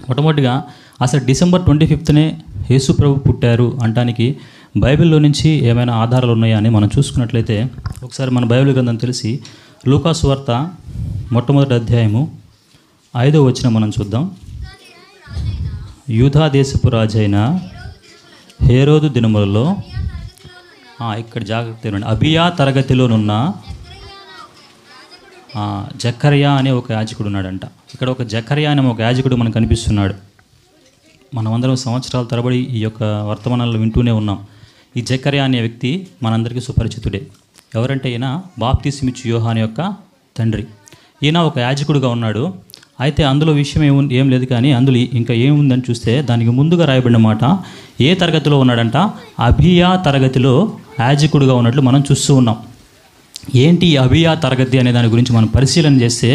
మొట్టమొదటిగా అసలు డిసెంబర్ 25నే యేసు ప్రభు పుట్టారు అనడానికి బైబిల్లో నుంచి ఏమైనా ఆధారాలు ఉన్నాయా అని మనం చూసుకున్నట్లయితే ఒకసారి మన బైబిల్ గ్రంథం తెలిసి లూకా సువార్త మొట్టమొదటి అధ్యాయము 5వ వచనం మనం చూద్దాం. యూదా దేశపు రాజైన హేరోదు దినములలో ఇక్కడ జాగ్రత్త అబియా తరగతిలోనున్న జకర్యా అనే ఒక యాజకుడు ఉన్నాడంట. ఇక్కడ ఒక జకర్యా అనే ఒక యాజకుడు మనకు కనిపిస్తున్నాడు. మనమందరం సంవత్సరాల తరబడి ఈ యొక్క వర్తమానాలు వింటూనే ఉన్నాం. ఈ జకర్యా అనే వ్యక్తి మనందరికీ సుపరిచితుడే. ఎవరంటే ఈయన బాప్తిస్మిచ్చు యోహాను యొక్క తండ్రి. ఈయన ఒక యాజకుడుగా ఉన్నాడు. అయితే అందులో విషయం ఏం లేదు, కానీ అందులో ఇంకా ఏముందని చూస్తే దానికి ముందుగా రాయబడిన మాట ఏ తరగతిలో ఉన్నాడంట, అబియా తరగతిలో యాజకుడుగా ఉన్నట్లు మనం చూస్తూ ఉన్నాం. ఏంటి ఈ అబియా తరగతి అనే దాని గురించి మనం పరిశీలన చేస్తే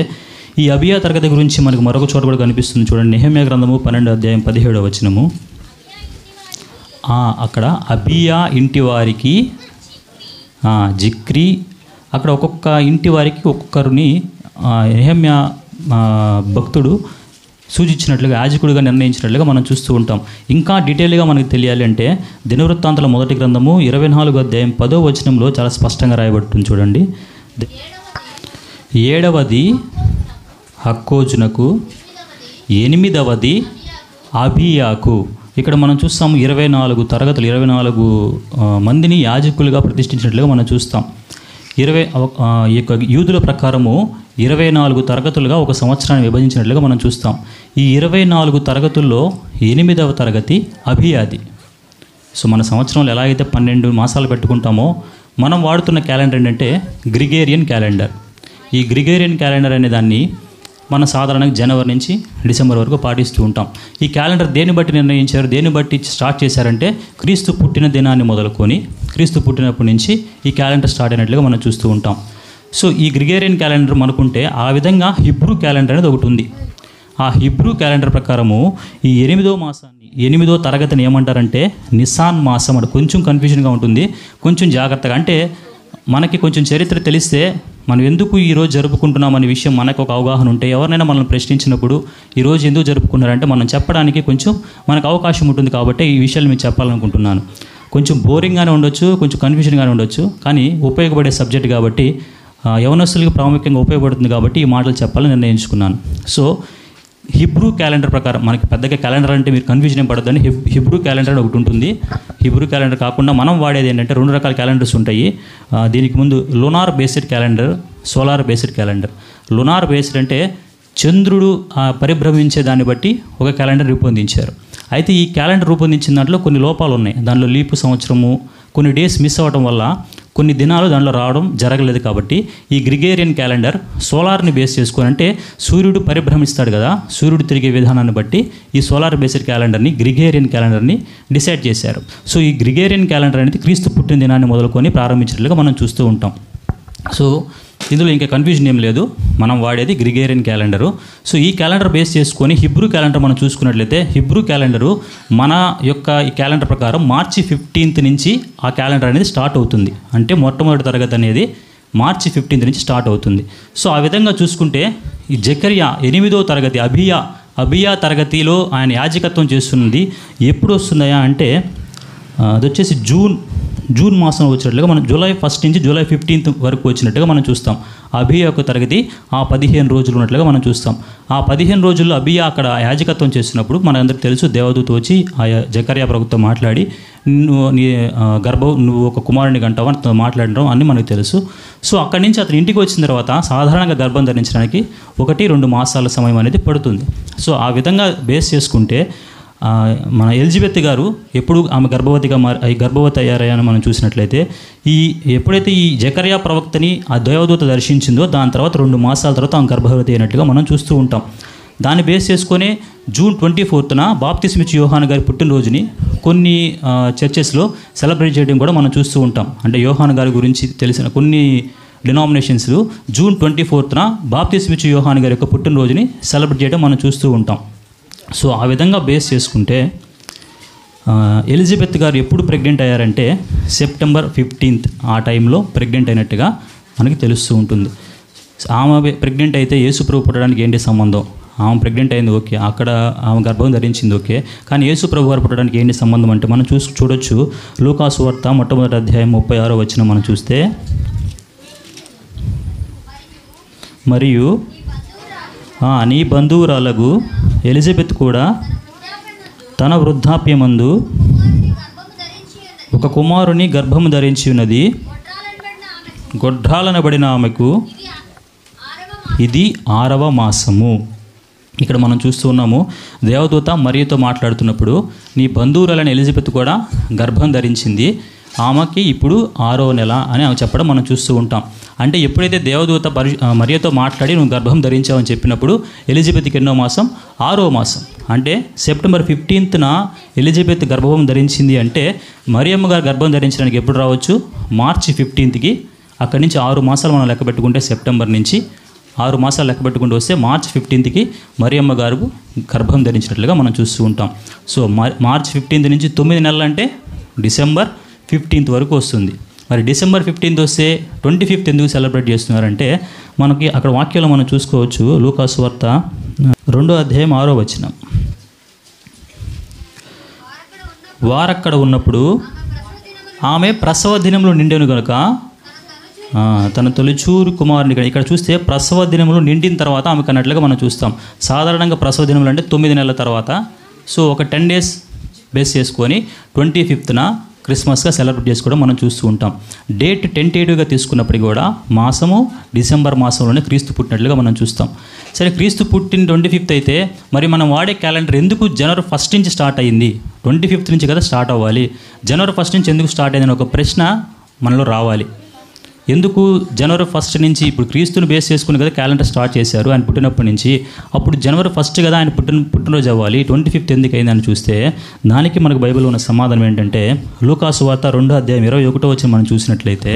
ఈ అబియా తరగతి గురించి మనకు మరొక చోట కూడా కనిపిస్తుంది. చూడండి, నెహెమ్యా గ్రంథము 12వ అధ్యాయం 17వ వచనము. అక్కడ అబియా ఇంటి వారికి జిక్రీ, అక్కడ ఒక్కొక్క ఇంటి వారికి ఒక్కొక్కరిని నెహెమ్యా భక్తుడు సూచించినట్లుగా యాజకుడిగా నిర్ణయించినట్లుగా మనం చూస్తూ ఉంటాం. ఇంకా డీటెయిల్గా మనకు తెలియాలి అంటే దినవృత్తాంతాల మొదటి గ్రంథము 24వ అధ్యాయం 10వ వచనంలో చాలా స్పష్టంగా రాయబడుతుంది. చూడండి, 7వది హక్కోజునకు, 8వది అబియాకు. ఇక్కడ మనం చూస్తాము 24 తరగతులు, 24 మందిని యాజకులుగా ప్రతిష్ఠించినట్లుగా మనం చూస్తాం. ఈ యొక్క యూదుల ప్రకారము 24 తరగతులుగా ఒక సంవత్సరాన్ని విభజించినట్లుగా మనం చూస్తాం. ఈ 24 తరగతుల్లో 8వ తరగతి అబియాది. సో మన సంవత్సరంలో ఎలా అయితే 12 మాసాలు పెట్టుకుంటామో మనం వాడుతున్న క్యాలెండర్ ఏంటంటే గ్రిగేరియన్ క్యాలెండర్. ఈ గ్రిగేరియన్ క్యాలెండర్ అనే దాన్ని మనం సాధారణంగా జనవరి నుంచి డిసెంబర్ వరకు పాటిస్తూ ఉంటాం. ఈ క్యాలెండర్ దేన్ని బట్టి నిర్ణయించారు, దేన్ని బట్టి స్టార్ట్ చేశారంటే క్రీస్తు పుట్టిన దినాన్ని మొదలుకొని క్రీస్తు పుట్టినప్పటి నుంచి ఈ క్యాలెండర్ స్టార్ట్ అయినట్లుగా మనం చూస్తూ ఉంటాం. సో ఈ గ్రిగేరియన్ క్యాలెండర్ మనకుంటే ఆ విధంగా హిబ్రూ క్యాలెండర్ అనేది ఒకటి ఉంది. ఆ హిబ్రూ క్యాలెండర్ ప్రకారము ఈ 8వ మాసాన్ని, 8వ తరగతిని ఏమంటారంటే నిసాన్ మాసం అంటే కొంచెం కన్ఫ్యూజన్గా ఉంటుంది. కొంచెం జాగ్రత్తగా, అంటే మనకి కొంచెం చరిత్ర తెలిస్తే మనం ఎందుకు ఈరోజు జరుపుకుంటున్నామనే విషయం మనకు ఒక అవగాహన ఉంటే ఎవరినైనా మనల్ని ప్రశ్నించినప్పుడు ఈరోజు ఎందుకు జరుపుకున్నారంటే మనం చెప్పడానికి కొంచెం మనకు అవకాశం ఉంటుంది. కాబట్టి ఈ విషయాలు మీకు చెప్పాలనుకుంటున్నాను. కొంచెం బోరింగ్గానే ఉండొచ్చు, కొంచెం కన్ఫ్యూజన్గానే ఉండొచ్చు, కానీ ఉపయోగపడే సబ్జెక్ట్ కాబట్టి యవనస్తులకు ప్రాముఖ్యంగా ఉపయోగపడుతుంది కాబట్టి ఈ మాటలు చెప్పాలని నిర్ణయించుకున్నాను. సో హిబ్రూ క్యాలెండర్ ప్రకారం మనకి పెద్దగా క్యాలెండర్ అంటే మీరు కన్ఫ్యూజన్ ఏం పడద్దని హిబ్రూ క్యాలెండర్ ఒకటి ఉంటుంది. హిబ్రూ క్యాలెండర్ కాకుండా మనం వాడేది ఏంటంటే 2 రకాల క్యాలెండర్స్ ఉంటాయి. దీనికి ముందు lunar based calendar, solar based calendar. Lunar based అంటే చంద్రుడు పరిభ్రమించే దాన్ని బట్టి ఒక క్యాలెండర్ రూపొందించారు. అయితే ఈ క్యాలెండర్ రూపొందించిన దాంట్లో కొన్ని లోపాలు ఉన్నాయి. దానిలో లీపు సంవత్సరము, కొన్ని డేస్ మిస్ అవ్వడం వల్ల కొన్ని దినాలు దాంట్లో రావడం జరగలేదు. కాబట్టి ఈ గ్రిగేరియన్ క్యాలెండర్ సోలార్ని బేస్ చేసుకొని, అంటే సూర్యుడు పరిభ్రమిస్తాడు కదా, సూర్యుడు తిరిగే విధానాన్ని బట్టి ఈ సోలార్ బేస్డ్ క్యాలెండర్ని, గ్రిగేరియన్ క్యాలెండర్ని డిసైడ్ చేశారు. సో ఈ గ్రిగేరియన్ క్యాలెండర్ అనేది క్రీస్తు పుట్టిన దినాన్ని మొదలుకొని ప్రారంభించినట్లుగా మనం చూస్తూ ఉంటాం. సో ఇందులో ఇంకా కన్ఫ్యూజన్ ఏం లేదు, మనం వాడేది గ్రిగేరియన్ క్యాలెండరు. సో ఈ క్యాలెండర్ బేస్ చేసుకొని హిబ్రూ క్యాలెండర్ మనం చూసుకున్నట్లయితే హిబ్రూ క్యాలెండరు మన యొక్క ఈ క్యాలెండర్ ప్రకారం మార్చి 15 నుంచి ఆ క్యాలెండర్ అనేది స్టార్ట్ అవుతుంది. అంటే మొట్టమొదటి తరగతి అనేది మార్చి 15 నుంచి స్టార్ట్ అవుతుంది. సో ఆ విధంగా చూసుకుంటే ఈ జకర్యా 8వ తరగతి అబియా తరగతిలో ఆయన యాజకత్వం చేస్తున్నది ఎప్పుడు వస్తుందయా అంటే అది వచ్చేసి జూన్ మాసం వచ్చినట్లుగా మనం జూలై 1 నుంచి జూలై 15 వరకు వచ్చినట్టుగా మనం చూస్తాం. అబియా యొక్క తరగతి ఆ 15 రోజులు ఉన్నట్లుగా మనం చూస్తాం. ఆ 15 రోజుల్లో అబియా అక్కడ యాజకత్వం చేసినప్పుడు మనందరికీ తెలుసు, దేవదూత వచ్చి ఆ జకర్యా ప్రభుతో మాట్లాడి నువ్వు ఒక కుమారుని కంటావు అని మాట్లాడడం అన్నీ మనకు తెలుసు. సో అక్కడి నుంచి అతను ఇంటికి వచ్చిన తర్వాత సాధారణంగా గర్భం ధరించడానికి 1-2 మాసాల సమయం అనేది పడుతుంది. సో ఆ విధంగా బేస్ చేసుకుంటే మన ఎలిజబెత్ గారు ఎప్పుడు ఆమె గర్భవతి అయ్యారని మనం చూసినట్లయితే ఎప్పుడైతే ఈ జకర్యా ప్రవక్తని ఆ దేవదూత దర్శించిందో దాని తర్వాత 2 మాసాల తర్వాత ఆమె గర్భవతి అయినట్టుగా మనం చూస్తూ ఉంటాం. దాన్ని బేస్ చేసుకొని జూన్ 24న బాప్తిస్మిచ్చు యోహాను గారి పుట్టినరోజుని కొన్ని చర్చెస్లో సెలబ్రేట్ చేయడం కూడా మనం చూస్తూ ఉంటాం. అంటే యోహాను గారి గురించి తెలిసిన కొన్ని డినామినేషన్స్ జూన్ 24న బాప్తిస్మిచ్చు యోహాను గారి యొక్క పుట్టినరోజుని సెలబ్రేట్ చేయడం మనం చూస్తూ ఉంటాం. సో ఆ విధంగా బేస్ చేసుకుంటే ఎలిజబెత్ గారు ఎప్పుడు ప్రెగ్నెంట్ అయ్యారంటే సెప్టెంబర్ 15 ఆ టైంలో ప్రెగ్నెంట్ అయినట్టుగా మనకి తెలుస్తూ ఉంటుంది. ఆమె ప్రెగ్నెంట్ అయితే యేసు ప్రభు పుట్టడానికి ఏంటి సంబంధం ఆమె ప్రెగ్నెంట్ అయింది, ఓకే, అక్కడ ఆమె గర్భం ధరించింది, ఓకే. కానీ యేసు ప్రభు వారు పుట్టడానికి ఏంటి సంబంధం అంటే మనం చూడొచ్చు. లూకాసు వార్త మొట్టమొదటి అధ్యాయం 36వ వచనం మనం చూస్తే, మరియు నీ బంధువురాలకు ఎలిజబెత్ కూడా తన వృద్ధాప్యమందు ఒక కుమారుని గర్భము ధరించి ఉన్నది. గొడ్రాలనబడిన ఆమెకు ఇది 6వ మాసము. ఇక్కడ మనం చూస్తూ ఉన్నాము, దేవదూత మరియతో మాట్లాడుతున్నప్పుడు నీ బంధువురాలైన ఎలిజబెత్ కూడా గర్భం ధరించింది, ఆమెకి ఇప్పుడు 6వ నెల అని ఆమె చెప్పడం మనం చూస్తూ ఉంటాం. అంటే ఎప్పుడైతే దేవదూత మరియతో మాట్లాడి నువ్వు గర్భం ధరించావని చెప్పినప్పుడు ఎలిజబెత్కి ఎన్నో మాసం? 6వ మాసం. అంటే సెప్టెంబర్ 15న ఎలిజబెత్ గర్భం ధరించింది అంటే మరియమ్మ గారు గర్భం ధరించడానికి ఎప్పుడు రావచ్చు? మార్చి 15కి. అక్కడి నుంచి 6 మాసాలు మనం లెక్క పెట్టుకుంటే సెప్టెంబర్ నుంచి 6 మాసాలు లెక్క పెట్టుకుంటూ వస్తే మార్చి 15కి మరియమ్మ గారు గర్భం ధరించినట్లుగా మనం చూస్తూ ఉంటాం. సో మార్చి 15 నుంచి 9 నెలలు అంటే డిసెంబర్ 15th వరకు వస్తుంది. మరి డిసెంబర్ 15th వస్తే 25th ఎందుకు సెలబ్రేట్ చేస్తున్నారంటే మనకి అక్కడ వాక్యంలో మనం చూసుకోవచ్చు. లూకాసు వార్త 2వ అధ్యాయం 6వ వచనం, వారక్కడ ఉన్నప్పుడు ఆమె ప్రసవ దినములు నిండెను కనుక తన తొలిచూరు కుమారుని, ఇక్కడ చూస్తే ప్రసవ దినములు నిండిన తర్వాత ఆమె కన్నట్లుగా మనం చూస్తాం. సాధారణంగా ప్రసవ దినములు అంటే 9 నెలల తర్వాత. సో ఒక 10 days బేస్ చేసుకొని 25th క్రిస్మస్గా సెలబ్రేట్ చేసుకోవడం మనం చూస్తూ ఉంటాం. డేట్ టెంటేటివ్గా తీసుకున్నప్పటికీ కూడా మాసము డిసెంబర్ మాసంలోనే క్రీస్తు పుట్టినట్లుగా మనం చూస్తాం. సరే, క్రీస్తు పుట్టిన 25th అయితే మరి మనం వాడే క్యాలెండర్ ఎందుకు జనవరి 1 నుంచి స్టార్ట్ అయ్యింది? 25th నుంచి కదా స్టార్ట్ అవ్వాలి. జనవరి 1 నుంచి ఎందుకు స్టార్ట్ అయిందని ఒక ప్రశ్న మనలో రావాలి. ఎందుకు జనవరి 1 నుంచి? ఇప్పుడు క్రీస్తుని బేస్ చేసుకుని కదా క్యాలెండర్ స్టార్ట్ చేశారు ఆయన పుట్టినప్పటి నుంచి. అప్పుడు జనవరి 1 కదా ఆయన పుట్టినరోజు అవ్వాలి, 25th ఎందుకు అయిందని చూస్తే దానికి మనకు బైబిల్లో ఉన్న సమాధానం ఏంటంటే లూకాసు వార్త 2వ అధ్యాయం 21వ వచనం మనం చూసినట్లయితే,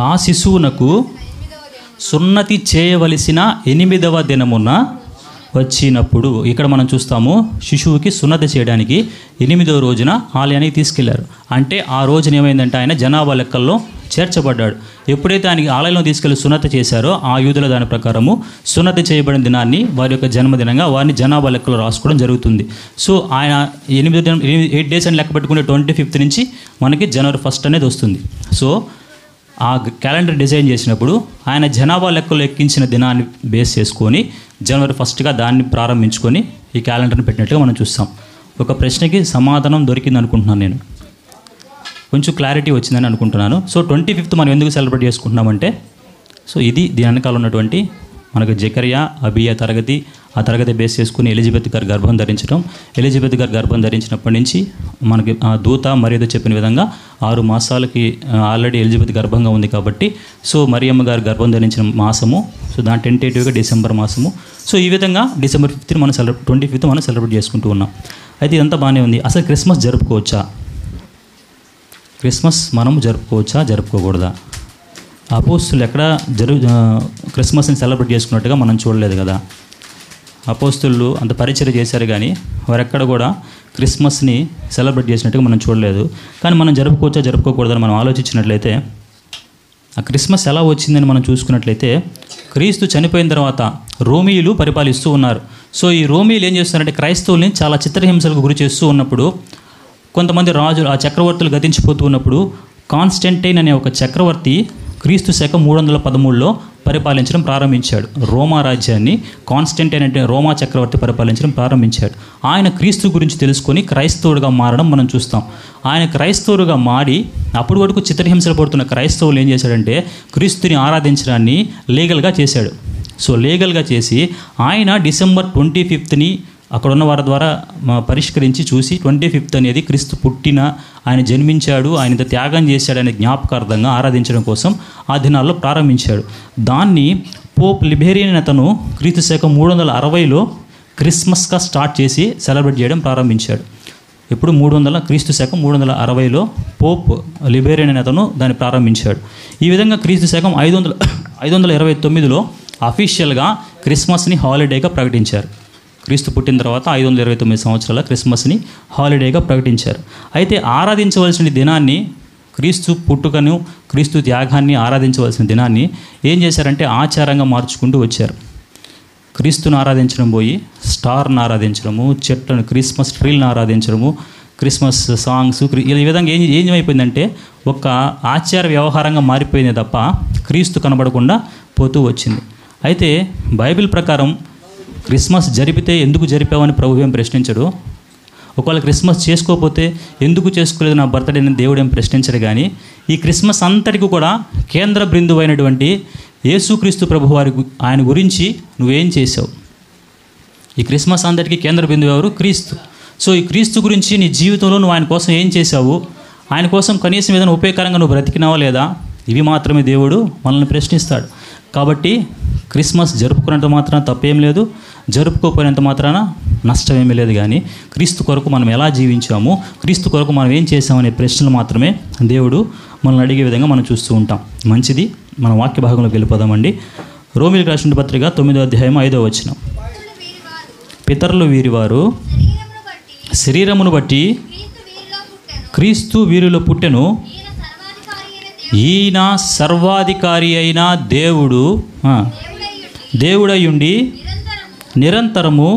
ఆ శిశువునకు సున్నతి చేయవలసిన 8వ దినమున వచ్చినప్పుడు, ఇక్కడ మనం చూస్తాము శిశువుకి సున్నతి చేయడానికి 8వ రోజున ఆలయానికి తీసుకెళ్లారు. అంటే ఆ రోజున ఏమైందంటే ఆయన జనాభా లెక్కల్లో చేర్చబడ్డాడు. ఎప్పుడైతే ఆయనకి ఆలయంలో తీసుకెళ్లి సున్నతి చేశారో ఆ యూదుల దాని ప్రకారము సున్నతి చేయబడిన దినాన్ని వారి యొక్క జన్మదినంగా వారిని జనాభా లెక్కలో రాసుకోవడం జరుగుతుంది. సో ఆయన 8 days అని లెక్క పెట్టుకుంటే 25th నుంచి మనకి జనవరి 1 అనేది వస్తుంది. సో ఆ క్యాలెండర్ డిజైన్ చేసినప్పుడు ఆయన జనాభా లెక్కలో ఎక్కించిన దినాన్ని బేస్ చేసుకొని జనవరి 1గా దాన్ని ప్రారంభించుకొని ఈ క్యాలెండర్ని పెట్టినట్టుగా మనం చూస్తాం. ఒక ప్రశ్నకి సమాధానం దొరికింది అనుకుంటున్నాను, నేను కొంచెం క్లారిటీ వచ్చిందని అనుకుంటున్నాను. సో 25th మనం ఎందుకు సెలబ్రేట్ చేసుకుంటున్నామంటే, సో ఇది దీని వెనకాల ఉన్నటువంటి మనకు జకరియా అబియా తరగతి, ఆ తరగతి బేస్ చేసుకుని ఎలిజబెత్ గారు గర్భం ధరించడం. ఎలిజబెత్ గారు గర్భం ధరించినప్పటి నుంచి మనకి ఆ దూత మరియతో చెప్పిన విధంగా 6 మాసాలకి ఆల్రెడీ ఎలిజబెత్ గర్భంగా ఉంది కాబట్టి సో మరియమ్మ గారు గర్భం ధరించిన మాసము, సో దాని టెంటేటివ్గా డిసెంబర్ మాసము. సో ఈ విధంగా డిసెంబర్ 5th మనం 25th మనం సెలబ్రేట్ చేసుకుంటూ ఉన్నాం. అయితే ఇదంతా బాగానే ఉంది. అసలు క్రిస్మస్ జరుపుకోవచ్చా? క్రిస్మస్ మనం జరుపుకోవచ్చా, జరుపుకోకూడదా? అపోస్తులు ఎక్కడ క్రిస్మస్ని సెలబ్రేట్ చేసుకున్నట్టుగా మనం చూడలేదు కదా. అపోస్తులు అంత పరిచయం చేశారు కానీ వారెక్కడ కూడా క్రిస్మస్ని సెలబ్రేట్ చేసినట్టుగా మనం చూడలేదు. కానీ మనం జరుపుకోవచ్చా, జరుపుకోకూడదని మనం ఆలోచించినట్లయితే ఆ క్రిస్మస్ ఎలా వచ్చిందని మనం చూసుకున్నట్లయితే క్రీస్తు చనిపోయిన తర్వాత రోమీయులు పరిపాలిస్తూ ఉన్నారు. సో ఈ రోమీయులు ఏం చేస్తున్నారంటే క్రైస్తవుల్ని చాలా చిత్రహింసలకు గురి చేస్తూ ఉన్నప్పుడు కొంతమంది రాజులు, ఆ చక్రవర్తులు గతించిపోతూ ఉన్నప్పుడు కాన్స్టెంటైన్ అనే ఒక చక్రవర్తి క్రీస్తు శకం 313లో పరిపాలించడం ప్రారంభించాడు. రోమా రాజ్యాన్ని కాన్స్టెంటైన్ అంటే రోమా చక్రవర్తి పరిపాలించడం ప్రారంభించాడు. ఆయన క్రీస్తు గురించి తెలుసుకొని క్రైస్తవుడిగా మారడం మనం చూస్తాం. ఆయన క్రైస్తవుడిగా మారి అప్పటి వరకు చిత్రహింసలు పడుతున్న క్రైస్తవులు ఏం చేశాడంటే క్రీస్తుని ఆరాధించడాన్ని లీగల్గా చేశాడు. సో లీగల్గా చేసి ఆయన డిసెంబర్ 25th అక్కడ ఉన్న వారి ద్వారా పరిష్కరించి చూసి 25th అనేది క్రీస్తు పుట్టిన, ఆయన జన్మించాడు, ఆయన త్యాగం చేశాడనే జ్ఞాపకార్థంగా ఆరాధించడం కోసం ఆ దినాల్లో ప్రారంభించాడు. దాన్ని పోప్ లిబేరియన్ అతను క్రీస్తు శకం 360లో క్రిస్మస్గా స్టార్ట్ చేసి సెలబ్రేట్ చేయడం ప్రారంభించాడు. ఇప్పుడు క్రీస్తు శకం 360లో పోప్ లిబేరియన్ అతను దాన్ని ప్రారంభించాడు. ఈ విధంగా క్రీస్తు శకం 529లో అఫీషియల్గా క్రిస్మస్ని హాలిడేగా ప్రకటించారు. క్రీస్తు పుట్టిన తర్వాత 529 సంవత్సరాల క్రిస్మస్ని హాలిడేగా ప్రకటించారు. అయితే ఆరాధించవలసిన దినాన్ని క్రీస్తు పుట్టుకను, క్రీస్తు త్యాగాన్ని ఆరాధించవలసిన దినాన్ని ఏం చేశారంటే ఆచారంగా మార్చుకుంటూ వచ్చారు. క్రీస్తుని ఆరాధించడం పోయి స్టార్ని ఆరాధించడము, చెట్లను, క్రిస్మస్ ట్రీలను ఆరాధించడము, క్రిస్మస్ సాంగ్స్, ఈ విధంగా ఏమైపోయిందంటే ఒక ఆచార వ్యవహారంగా మారిపోయింది తప్ప క్రీస్తు కనబడకుండా పోతూ వచ్చింది. అయితే బైబిల్ ప్రకారం క్రిస్మస్ జరిపితే ఎందుకు జరిపావని ప్రభు ఏం ప్రశ్నించడు. ఒకవేళ క్రిస్మస్ చేసుకోకపోతే ఎందుకు చేసుకోలేదు నా బర్త్డే అని దేవుడు ఏం ప్రశ్నించడు. కానీ ఈ క్రిస్మస్ అంతటికి కూడా కేంద్ర బిందువు అయినటువంటి యేసుక్రీస్తు ప్రభు వారి ఆయన గురించి నువ్వేం చేసావు? ఈ క్రిస్మస్ అంతటికి కేంద్ర బిందువు ఎవరు? క్రీస్తు. సో ఈ క్రీస్తు గురించి నీ జీవితంలో నువ్వు ఆయన కోసం ఏం చేశావు? ఆయన కోసం కనీసం ఏదైనా ఉపయోగకరంగా నువ్వు బ్రతికినావా లేదా? ఇవి మాత్రమే దేవుడు మనల్ని ప్రశ్నిస్తాడు. కాబట్టి క్రిస్మస్ జరుపుకున్నంత మాత్రాన తప్పేం లేదు, జరుపుకోపోయినంత మాత్రాన నష్టమేమీ లేదు. కానీ క్రీస్తు కొరకు మనం ఎలా జీవించాము, క్రీస్తు కొరకు మనం ఏం చేసామనే ప్రశ్నలు మాత్రమే దేవుడు మనల్ని అడిగే విధంగా మనం చూస్తూ ఉంటాం. మంచిది, మన వాక్య భాగంలోకి వెళ్ళిపోదామండి. రోమీయులకు రాసిన పత్రిక 9వ అధ్యాయం 5వ వచనం. పితరులు వీరివారు శరీరమును బట్టి క్రీస్తు వీరిలో పుట్టెను, ఈయన సర్వాధికారి అయిన దేవుడయుండి నిరంతరము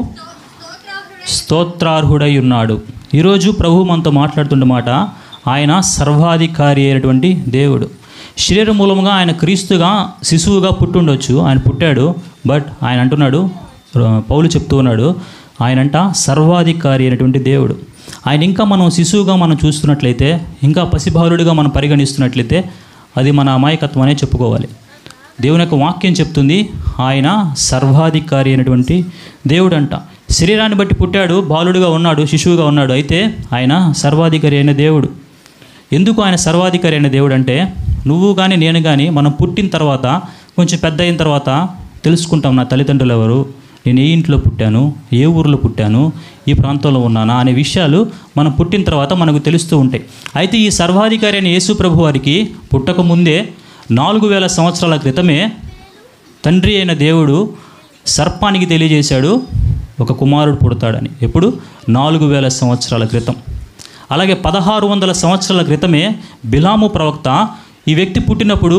స్తోత్రార్హుడై ఉన్నాడు. ఈరోజు ప్రభు మనతో మాట్లాడుతున్న మాట, ఆయన సర్వాధికారి అయినటువంటి దేవుడు. శరీర మూలముగా ఆయన క్రీస్తుగా శిశువుగా పుట్టుండొచ్చు, ఆయన పుట్టాడు. బట్ ఆయన అంటున్నాడు, పౌలు చెప్తూ ఉన్నాడు, ఆయనంట సర్వాధికారి అయినటువంటి దేవుడు. ఆయన ఇంకా మనం శిశువుగా మనం చూస్తున్నట్లయితే, ఇంకా పసిబాలుడిగా మనం పరిగణిస్తున్నట్లయితే అది మన అమాయకత్వం అనే చెప్పుకోవాలి. దేవుని యొక్క వాక్యం చెప్తుంది, ఆయన సర్వాధికారి అయినటువంటి దేవుడు అంట. శరీరాన్ని బట్టి పుట్టాడు, బాలుడుగా ఉన్నాడు, శిశువుగా ఉన్నాడు. అయితే ఆయన సర్వాధికారి అయిన దేవుడు. ఎందుకు ఆయన సర్వాధికారి అయిన దేవుడు అంటే, నువ్వు కానీ నేను కానీ మనం పుట్టిన తర్వాత, కొంచెం పెద్ద అయిన తర్వాత తెలుసుకుంటాం, నా తల్లిదండ్రులు ఎవరు, నేను ఏ ఇంట్లో పుట్టాను, ఏ ఊరిలో పుట్టాను, ఈ ప్రాంతంలో ఉన్నానా అనే విషయాలు మనం పుట్టిన తర్వాత మనకు తెలుస్తూ ఉంటాయి. అయితే ఈ సర్వాధికారి అయిన యేసు ప్రభు వారికి పుట్టక ముందే 4000 సంవత్సరాల క్రితమే తండ్రి అయిన దేవుడు సర్పానికి తెలియజేశాడు ఒక కుమారుడు పుడతాడని. ఎప్పుడు? 4000 సంవత్సరాల క్రితం. అలాగే 1600 సంవత్సరాల క్రితమే బిలాము ప్రవక్త ఈ వ్యక్తి పుట్టినప్పుడు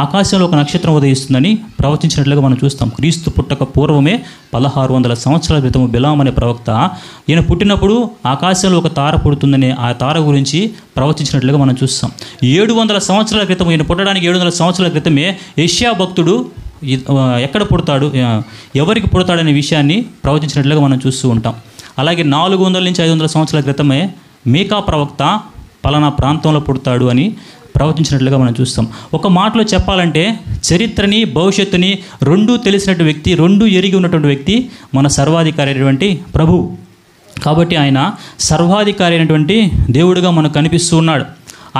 ఆకాశంలో ఒక నక్షత్రం ఉదయిస్తుందని ప్రవచించినట్లుగా మనం చూస్తాం. క్రీస్తు పుట్టక పూర్వమే 1600 సంవత్సరాల క్రితం బిలాము అనే ప్రవక్త ఈయన పుట్టినప్పుడు ఆకాశంలో ఒక తార పుడుతుందని ఆ తార గురించి ప్రవచించినట్లుగా మనం చూస్తాం. 700 సంవత్సరాల క్రితం, ఈయన పుట్టడానికి 700 సంవత్సరాల క్రితమే యెషయా భక్తుడు ఎక్కడ పుడతాడు, ఎవరికి పుడతాడనే విషయాన్ని ప్రవచించినట్లుగా మనం చూస్తూ ఉంటాం. అలాగే 400 నుంచి 500 సంవత్సరాల క్రితమే మీకా ప్రవక్త పలానా ప్రాంతంలో పుడతాడు అని ప్రవచించినట్లుగా మనం చూస్తాం. ఒక మాటలో చెప్పాలంటే చరిత్రని భవిష్యత్తుని రెండూ తెలిసినటువంటి వ్యక్తి, రెండూ ఎరిగి ఉన్నటువంటి వ్యక్తి మన సర్వాధికారి అయినటువంటి ప్రభువు. కాబట్టి ఆయన సర్వాధికారి అయినటువంటి దేవుడిగా మనకు కనిపిస్తూ ఉన్నాడు.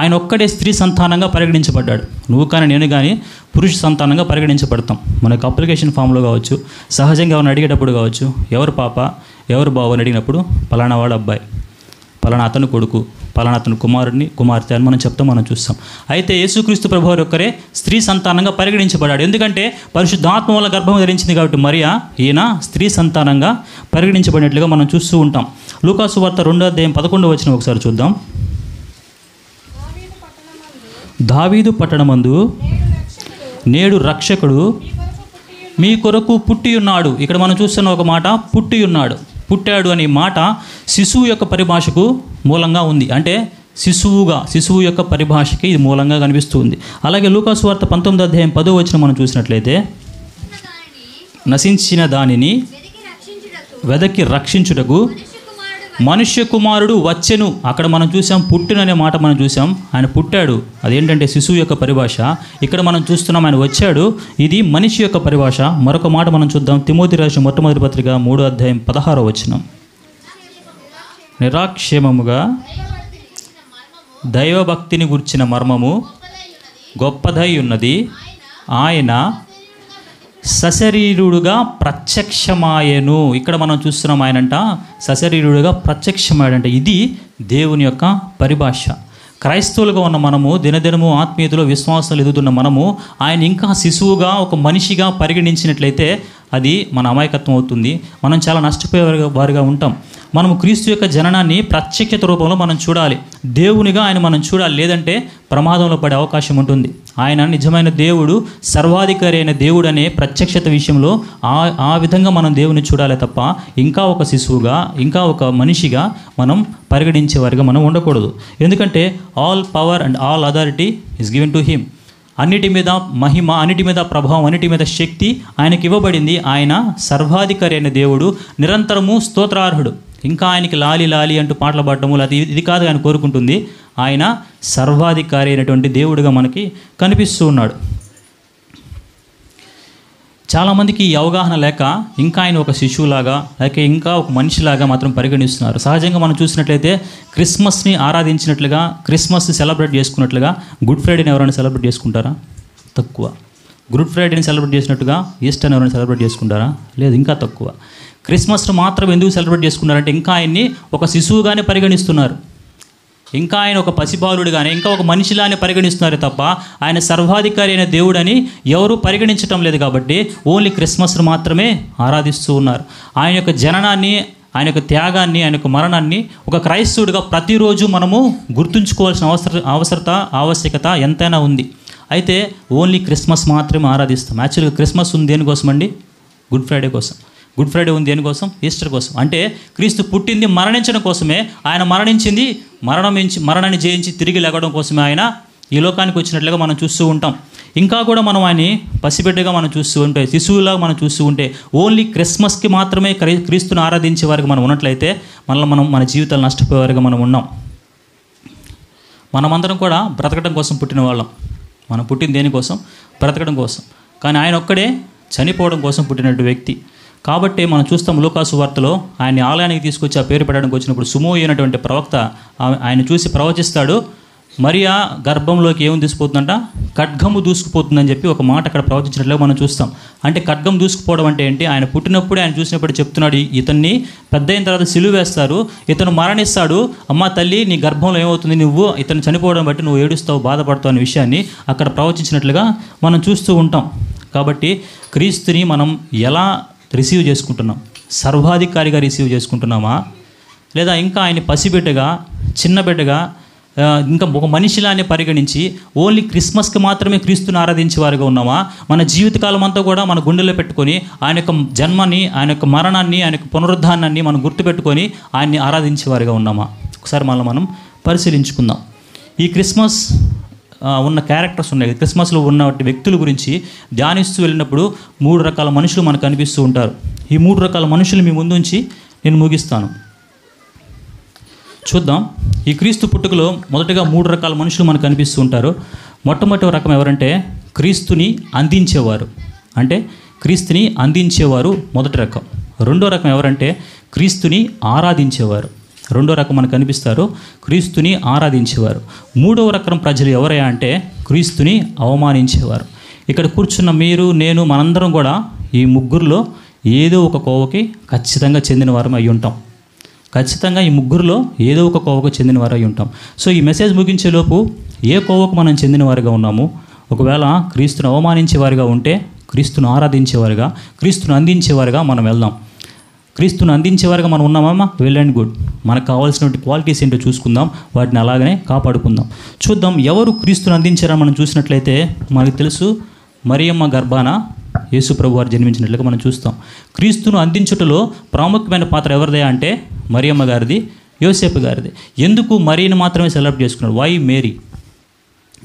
ఆయన ఒక్కడే స్త్రీ సంతానంగా పరిగణించబడ్డాడు. నువ్వు కానీ నేను కానీ పురుష సంతానంగా పరిగణించబడతాం. మనకు అప్లికేషన్ ఫామ్లో కావచ్చు, సహజంగా ఎవరిని అడిగేటప్పుడు కావచ్చు, ఎవరు పాప, ఎవరు బాబు అని అడిగినప్పుడు పలానా వాడు అబ్బాయి, పలానా అతను కొడుకు, పలానా అతను కుమార్తె అని మనం చెప్తాం, మనం చూస్తాం. అయితే యేసుక్రీస్తు ప్రభువారు ఒక్కరే స్త్రీ సంతానంగా పరిగణించబడ్డాడు. ఎందుకంటే పరిశుద్ధాత్మ వల్ల గర్భం ధరించింది కాబట్టి మరియా ఈయన స్త్రీ సంతానంగా పరిగణించబడినట్లుగా మనం చూస్తూ ఉంటాం. లూకాసు వార్త 2వ అధ్యాయం 11వ వచనం ఒకసారి చూద్దాం. దావీదు పట్టణమందు నేడు రక్షకుడు మీ కొరకు పుట్టి ఉన్నాడు. ఇక్కడ మనం చూస్తున్న ఒక మాట, పుట్టి ఉన్నాడు, పుట్టాడు అనే మాట శిశువు యొక్క పరిభాషకు మూలంగా ఉంది. అంటే శిశువు యొక్క పరిభాషకి ఇది మూలంగా కనిపిస్తుంది. అలాగే లూకాసు వార్త 19వ అధ్యాయం 10వ వచనం మనం చూసినట్లయితే, నశించిన దానిని వెదకి రక్షించుటకు మనుష్య కుమారుడు వచ్చెను. అక్కడ మనం చూసాం పుట్టిననే మాట మనం చూసాం. ఆయన పుట్టాడు, అదేంటంటే శిశువు యొక్క పరిభాష. ఇక్కడ మనం చూస్తున్నాం ఆయన వచ్చాడు, ఇది మనిషి యొక్క పరిభాష. మరొక మాట మనం చూద్దాం. తిమోతి రాసిన మొట్టమొదటి పత్రిక 3వ అధ్యాయం 16వ వచనం. నిరాక్షేమముగా దైవభక్తిని గుర్చిన మర్మము గొప్పదై ఉన్నది, ఆయన సశరీరుడుగా ప్రత్యక్షమాయను. ఇక్కడ మనం చూస్తున్నాం ఆయనంట సశరీరుడుగా ప్రత్యక్షమాయడంట. ఇది దేవుని యొక్క పరిభాష. క్రైస్తవులుగా ఉన్న మనము, దినదినము ఆత్మీయతలో విశ్వాసాలు ఎదుగుతున్న మనము ఆయన ఇంకా శిశువుగా ఒక మనిషిగా పరిగణించినట్లయితే అది మన అమాయకత్వం అవుతుంది. మనం చాలా నష్టపోయే వారిగా ఉంటాం. మనము క్రీస్తు యొక్క జననాన్ని ప్రత్యక్షత రూపంలో మనం చూడాలి, దేవునిగా ఆయన మనం చూడాలి, లేదంటే ప్రమాదంలో పడే అవకాశం ఉంటుంది. ఆయన నిజమైన దేవుడు, సర్వాధికారి అయిన దేవుడు అనే ప్రత్యక్షత విషయంలో ఆ విధంగా మనం దేవుని చూడాలి తప్ప ఇంకా ఒక శిశువుగా, ఇంకా ఒక మనిషిగా మనం పరిగణించేవారిగా మనం ఉండకూడదు. ఎందుకంటే all power and all authority is given to him. అన్నిటి మీద మహిమ, అన్నిటి మీద ప్రభావం, అన్నిటి మీద శక్తి ఆయనకి ఇవ్వబడింది. ఆయన సర్వాధికారి అయిన దేవుడు, నిరంతరము స్తోత్రార్హుడు. ఇంకా ఆయనకి లాలి లాలి అంటూ పాటలు పాడటము అది ఇది కాదు ఆయన కోరుకుంటుంది. ఆయన సర్వాధికారి అయినటువంటి దేవుడిగా మనకి కనిపిస్తూ ఉన్నాడు. చాలామందికి ఈ అవగాహన లేక ఇంకా ఆయన ఒక శిశువులాగా, లేక ఇంకా ఒక మనిషిలాగా మాత్రం పరిగణిస్తున్నారు. సహజంగా మనం చూసినట్లయితే క్రిస్మస్ని ఆరాధించినట్లుగా, క్రిస్మస్ని సెలబ్రేట్ చేసుకున్నట్లుగా గుడ్ ఫ్రైడేని ఎవరైనా సెలబ్రేట్ చేసుకుంటారా? తక్కువ. గుడ్ ఫ్రైడేని సెలబ్రేట్ చేసినట్టుగా ఈస్టర్ని ఎవరైనా సెలబ్రేట్ చేసుకుంటారా? లేదు, ఇంకా తక్కువ. క్రిస్మస్ను మాత్రం ఎందుకు సెలబ్రేట్ చేసుకున్నారంటే ఇంకా ఆయన్ని ఒక శిశువుగానే పరిగణిస్తున్నారు, ఇంకా ఆయన ఒక పసిబాలుడుగానే, ఇంకా ఒక మనిషిలానే పరిగణిస్తున్నారు తప్ప ఆయన సర్వాధికారి అయిన దేవుడని ఎవరూ పరిగణించటం లేదు. కాబట్టి ఓన్లీ క్రిస్మస్ను మాత్రమే ఆరాధిస్తూ ఉన్నారు. ఆయన యొక్క జననాన్ని, ఆయన యొక్క త్యాగాన్ని, ఆయన యొక్క మరణాన్ని ఒక క్రైస్తవుడిగా ప్రతిరోజు మనము గుర్తుంచుకోవాల్సిన ఆవశ్యకత ఎంతైనా ఉంది. అయితే ఓన్లీ క్రిస్మస్ మాత్రమే ఆరాధిస్తాం. యాక్చువల్గా క్రిస్మస్ ఉంది దేనికోసం అండి? గుడ్ ఫ్రైడే కోసం. గుడ్ ఫ్రైడే ఉంది దేనికోసం? ఈస్టర్ కోసం. అంటే క్రీస్తు పుట్టింది మరణించడం కోసమే. ఆయన మరణించింది మరణాన్ని జయించి తిరిగి లేగడం కోసమే ఆయన ఈ లోకానికి వచ్చినట్లుగా మనం చూస్తూ ఉంటాం. ఇంకా కూడా మనం ఆయన్ని పసిబిడ్డగా మనం చూస్తూ ఉంటే, శిశువులాగా మనం చూస్తూ ఉంటే, ఓన్లీ క్రిస్మస్కి మాత్రమే క్రీస్తుని ఆరాధించే వారికి మనం ఉన్నట్లయితే మనం మన జీవితాలు నష్టపోయేవారుగా మనం ఉన్నాం. మనమందరం కూడా బ్రతకడం కోసం పుట్టిన వాళ్ళం. మనం పుట్టిన దేనికోసం? బ్రతకడం కోసం. కానీ ఆయన ఒక్కడే చనిపోవడం కోసం పుట్టినటువంటి వ్యక్తి. కాబట్టి మనం చూస్తాం లూకాసు వార్తలో ఆయన్ని ఆలయానికి తీసుకొచ్చి ఆ పేరు పెట్టడానికి వచ్చినప్పుడు సుమోయి అయినటువంటి ప్రవక్త ఆయన చూసి ప్రవచిస్తాడు. మరియా గర్భంలోకి ఏమి దూసిపోతుందంట? ఖడ్గము దూసుకుపోతుందని చెప్పి ఒక మాట అక్కడ ప్రవచించినట్లుగా మనం చూస్తాం. అంటే ఖడ్గం దూసుకుపోవడం అంటే ఏంటి? ఆయన పుట్టినప్పుడే ఆయన చూసినప్పుడు చెప్తున్నాడు, ఇతన్ని పెద్ద అయిన తర్వాత సిలువ వేస్తారు, ఇతను మరణిస్తాడు, అమ్మ తల్లి నీ గర్భంలో ఏమవుతుంది, నువ్వు ఇతను చనిపోవడం బట్టి నువ్వు ఏడుస్తావు, బాధపడతావు అనే విషయాన్ని అక్కడ ప్రవచించినట్లుగా మనం చూస్తూ ఉంటాం. కాబట్టి క్రీస్తుని మనం ఎలా రిసీవ్ చేసుకుంటున్నాం? సర్వాధికారిగా రిసీవ్ చేసుకుంటున్నామా, లేదా ఇంకా ఆయన పసిబిడ్డగా, చిన్న బిడ్డగా, ఇంకా ఒక మనిషిలానే పరిగణించి ఓన్లీ క్రిస్మస్కి మాత్రమే క్రీస్తుని ఆరాధించే వారుగా ఉన్నామా? మన జీవితకాలం అంతా కూడా మన గుండెలో పెట్టుకొని ఆయన యొక్క జన్మని, ఆయన యొక్క మరణాన్ని, ఆయన యొక్క పునరుద్ధానాన్ని మనం గుర్తుపెట్టుకొని ఆయన్ని ఆరాధించేవారుగా ఉన్నామా? ఒకసారి మనం పరిశీలించుకుందాం. ఈ క్రిస్మస్ ఉన్న క్యారెక్టర్స్ ఉన్నాయి, క్రిస్మస్లో ఉన్న వ్యక్తుల గురించి ధ్యానిస్తూ వెళ్ళినప్పుడు 3 రకాల మనుషులు మనకు కనిపిస్తూ ఉంటారు. ఈ 3 రకాల మనుషులు మీ ముందుంచి నేను ముగిస్తాను. చూద్దాం. ఈ క్రీస్తు పుట్టుకలో మొదటగా 3 రకాల మనుషులు మనకు కనిపిస్తూ ఉంటారు. మొట్టమొదటి రకం ఎవరంటే క్రీస్తుని అందించేవారు. అంటే క్రీస్తుని అందించేవారు మొదటి రకం. రెండో రకం ఎవరంటే క్రీస్తుని ఆరాధించేవారు. రెండో రకం మనకు కనిపిస్తారు, క్రీస్తుని ఆరాధించేవారు. మూడవ రకం ప్రజలు ఎవరయ్యా అంటే క్రీస్తుని అవమానించేవారు. ఇక్కడ కూర్చున్న మీరు, నేను, మనందరం కూడా ఈ ముగ్గురులో ఏదో ఒక కోవకి ఖచ్చితంగా చెందిన వారం అయి ఉంటాం. ఖచ్చితంగా ఈ ముగ్గురులో ఏదో ఒక కోవకు చెందిన వారు అయి ఉంటాం. సో ఈ మెసేజ్ ముగించేలోపు ఏ కోవకు మనం చెందిన వారుగా ఉన్నాము? ఒకవేళ క్రీస్తుని అవమానించేవారుగా ఉంటే క్రీస్తును ఆరాధించేవారుగా, క్రీస్తును అందించేవారుగా మనం వెళ్దాం. క్రీస్తుని అందించేవారుగా మనం ఉన్నామా? Well and good. మనకు కావాల్సినటువంటి క్వాలిటీస్ ఏంటో చూసుకుందాం, వాటిని అలాగనే కాపాడుకుందాం. చూద్దాం ఎవరు క్రీస్తుని అందించారని మనం చూసినట్లయితే మనకు తెలుసు, మరియమ్మ గర్భాన యేసు ప్రభు వారు జన్మించినట్లుగా మనం చూస్తాం. క్రీస్తును అందించుటలో ప్రాముఖ్యమైన పాత్ర ఎవరిదే అంటే మరియమ్మ గారిది, యోసేపు గారిది. ఎందుకు మరియను మాత్రమే సెలబ్రేట్ చేసుకున్నారు? Why Mary?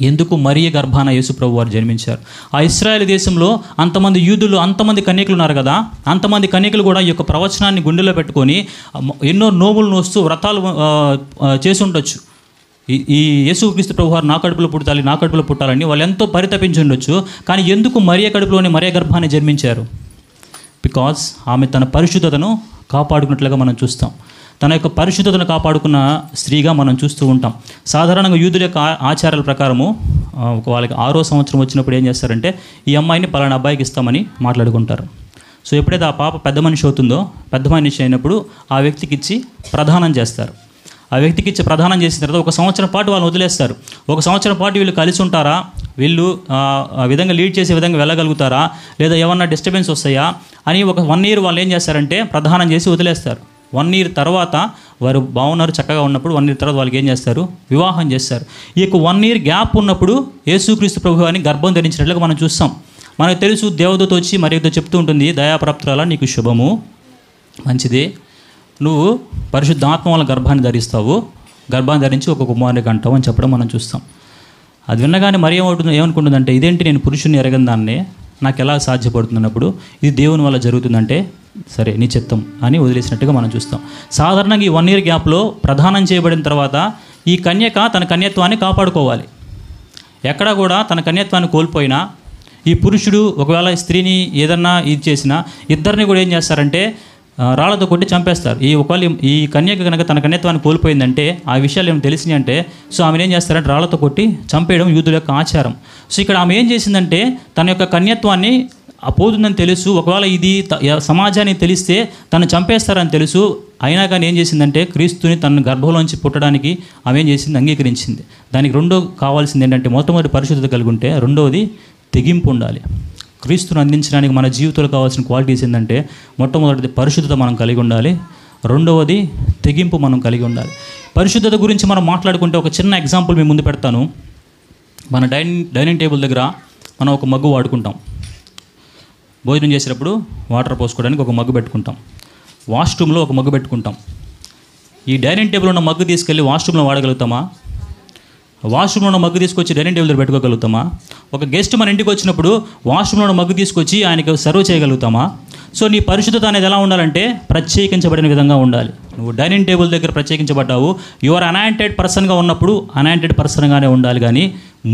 ఎందుకు మరియ గర్భాన యేసు ప్రభు వారు జన్మించారు? ఆ ఇశ్రాయేల్ దేశంలో అంతమంది యూదులు, అంతమంది కన్యకులు ఉన్నారు కదా, అంతమంది కన్యకులు కూడా ఈ యొక్క ప్రవచనాన్ని గుండెలో పెట్టుకొని ఎన్నో నోములు నోస్తూ వ్రతాలు చేసి ఉండొచ్చు. ఈ యేసుక్రీస్తు ప్రభు వారు నా కడుపులో పుట్టాలని వాళ్ళు ఎంతో పరితపించి ఉండొచ్చు. కానీ ఎందుకు మరియ కడుపులోని మరియ గర్భాన్ని జన్మించారు? బికాజ్ ఆమె తన పరిశుద్ధతను కాపాడుకున్నట్లుగా మనం చూస్తాం. తన యొక్క పరిశుద్ధతను కాపాడుకున్న స్త్రీగా మనం చూస్తూ ఉంటాం. సాధారణంగా యూదుల యొక్క ఆచారాల ప్రకారము వాళ్ళకి 6వ సంవత్సరం వచ్చినప్పుడు ఏం చేస్తారంటే ఈ అమ్మాయిని పలానా అబ్బాయికి ఇస్తామని మాట్లాడుకుంటారు. సో ఎప్పుడైతే ఆ పాప పెద్ద మనిషి అవుతుందో, పెద్ద మనిషి అయినప్పుడు ఆ వ్యక్తికి ఇచ్చి ప్రదానం చేస్తారు. ఆ వ్యక్తికి ఇచ్చి ప్రదానం చేసిన తర్వాత 1 సంవత్సరం పాటు వాళ్ళని వదిలేస్తారు. 1 సంవత్సరం పాటు వీళ్ళు కలిసి ఉంటారా, వీళ్ళు ఆ విధంగా లీడ్ చేసే విధంగా వెళ్ళగలుగుతారా, లేదా ఏమన్నా డిస్టర్బెన్స్ వస్తాయా అని 1 year వాళ్ళు ఏం చేస్తారంటే ప్రదానం చేసి వదిలేస్తారు. 1 year తర్వాత వారు బాగున్నారు, చక్కగా ఉన్నప్పుడు 1 year తర్వాత వాళ్ళకి ఏం చేస్తారు? వివాహం చేస్తారు. ఈ యొక్క 1 year గ్యాప్ ఉన్నప్పుడు యేసుక్రీస్తు ప్రభువు అని గర్భం ధరించినట్లుగా మనం చూస్తాం. మనకు తెలుసు, దేవదూత వచ్చి మరియతో చెప్తూ ఉంటుంది, దయాప్రాప్తురాలా నీకు శుభము, మంచిది, నువ్వు పరిశుద్ధాత్మ వల్ల గర్భాన్ని ధరిస్తావు, గర్భాన్ని ధరించి ఒక కుమారుని కంటావు అని చెప్పడం మనం చూస్తాం. అది విన్నగానే మరి ఏమనుకుంటుందంటే, ఇదేంటి, నేను పురుషుని ఎరగని దాన్నే, నాకు ఎలా సాధ్యపడుతున్నప్పుడు ఇది దేవుని వల్ల జరుగుతుందంటే సరే నీ చిత్తం అని వదిలేసినట్టుగా మనం చూస్తాం. సాధారణంగా ఈ 1 year గ్యాప్లో ప్రదానం చేయబడిన తర్వాత ఈ కన్యక తన కన్యత్వాన్ని కాపాడుకోవాలి. ఎక్కడ కూడా తన కన్యత్వాన్ని కోల్పోయినా, ఈ పురుషుడు ఒకవేళ స్త్రీని ఏదన్నా ఇది చేసినా, ఇద్దరిని కూడా ఏం చేస్తారంటే రాళ్లతో కొట్టి చంపేస్తారు. ఒకవేళ ఈ కన్యక కనుక తన కన్యత్వాన్ని కోల్పోయిందంటే ఆ విషయాలు ఏమి తెలిసినాయి అంటే, సో ఆమెను ఏం చేస్తారంటే రాళ్లతో కొట్టి చంపేయడం యూదుల యొక్క ఆచారం. సో ఇక్కడ ఆమె ఏం చేసిందంటే తన యొక్క కన్యత్వాన్ని పోతుందని తెలుసు, ఒకవేళ ఇది సమాజానికి తెలిస్తే తను చంపేస్తారని తెలుసు, అయినా కానీ ఏం చేసిందంటే క్రీస్తుని తన గర్భంలోంచి పుట్టడానికి ఆమె ఏం చేసింది? అంగీకరించింది. దానికి రెండో కావాల్సింది ఏంటంటే, మొట్టమొదటి పరిశుద్ధత కలిగి ఉంటే, రెండవది తెగింపు ఉండాలి. క్రీస్తును అందించడానికి మన జీవితంలో కావాల్సిన క్వాలిటీస్ ఏంటంటే, మొట్టమొదటిది పరిశుద్ధత మనం కలిగి ఉండాలి, రెండవది తెగింపు మనం కలిగి ఉండాలి. పరిశుద్ధత గురించి మనం మాట్లాడుకుంటే ఒక చిన్న ఎగ్జాంపుల్ మీ ముందు పెడతాను. మన డైనింగ్ టేబుల్ దగ్గర మనం ఒక మగ్గు వాడుకుంటాం. భోజనం చేసేటప్పుడు వాటర్ పోసుకోవడానికి ఒక మగ్గు పెట్టుకుంటాం. వాష్రూమ్లో ఒక మగ్గు పెట్టుకుంటాం. ఈ డైనింగ్ టేబుల్ ఉన్న మగ్గు తీసుకెళ్ళి వాష్రూమ్లో వాడగలుగుతామా? వాష్రూమ్లో ఉన్న మగ్గు తీసుకొచ్చి డైనింగ్ టేబుల్ దగ్గర పెట్టుకోగలుగుతామా? ఒక గెస్ట్ మన ఇంటికి వచ్చినప్పుడు వాష్రూమ్లో ఉన్న మగ్గు తీసుకొచ్చి ఆయనకి సర్వ్ చేయగలుగుతామా? సో నీ పరిశుద్ధత అనేది ఎలా ఉండాలంటే ప్రత్యేకించబడిన విధంగా ఉండాలి. నువ్వు డైనింగ్ టేబుల్ దగ్గర ప్రత్యేకించబడ్డావు, యువర్ అనాయింటెడ్ పర్సన్గా ఉన్నప్పుడు అనాయింటెడ్ పర్సన్గానే ఉండాలి, కానీ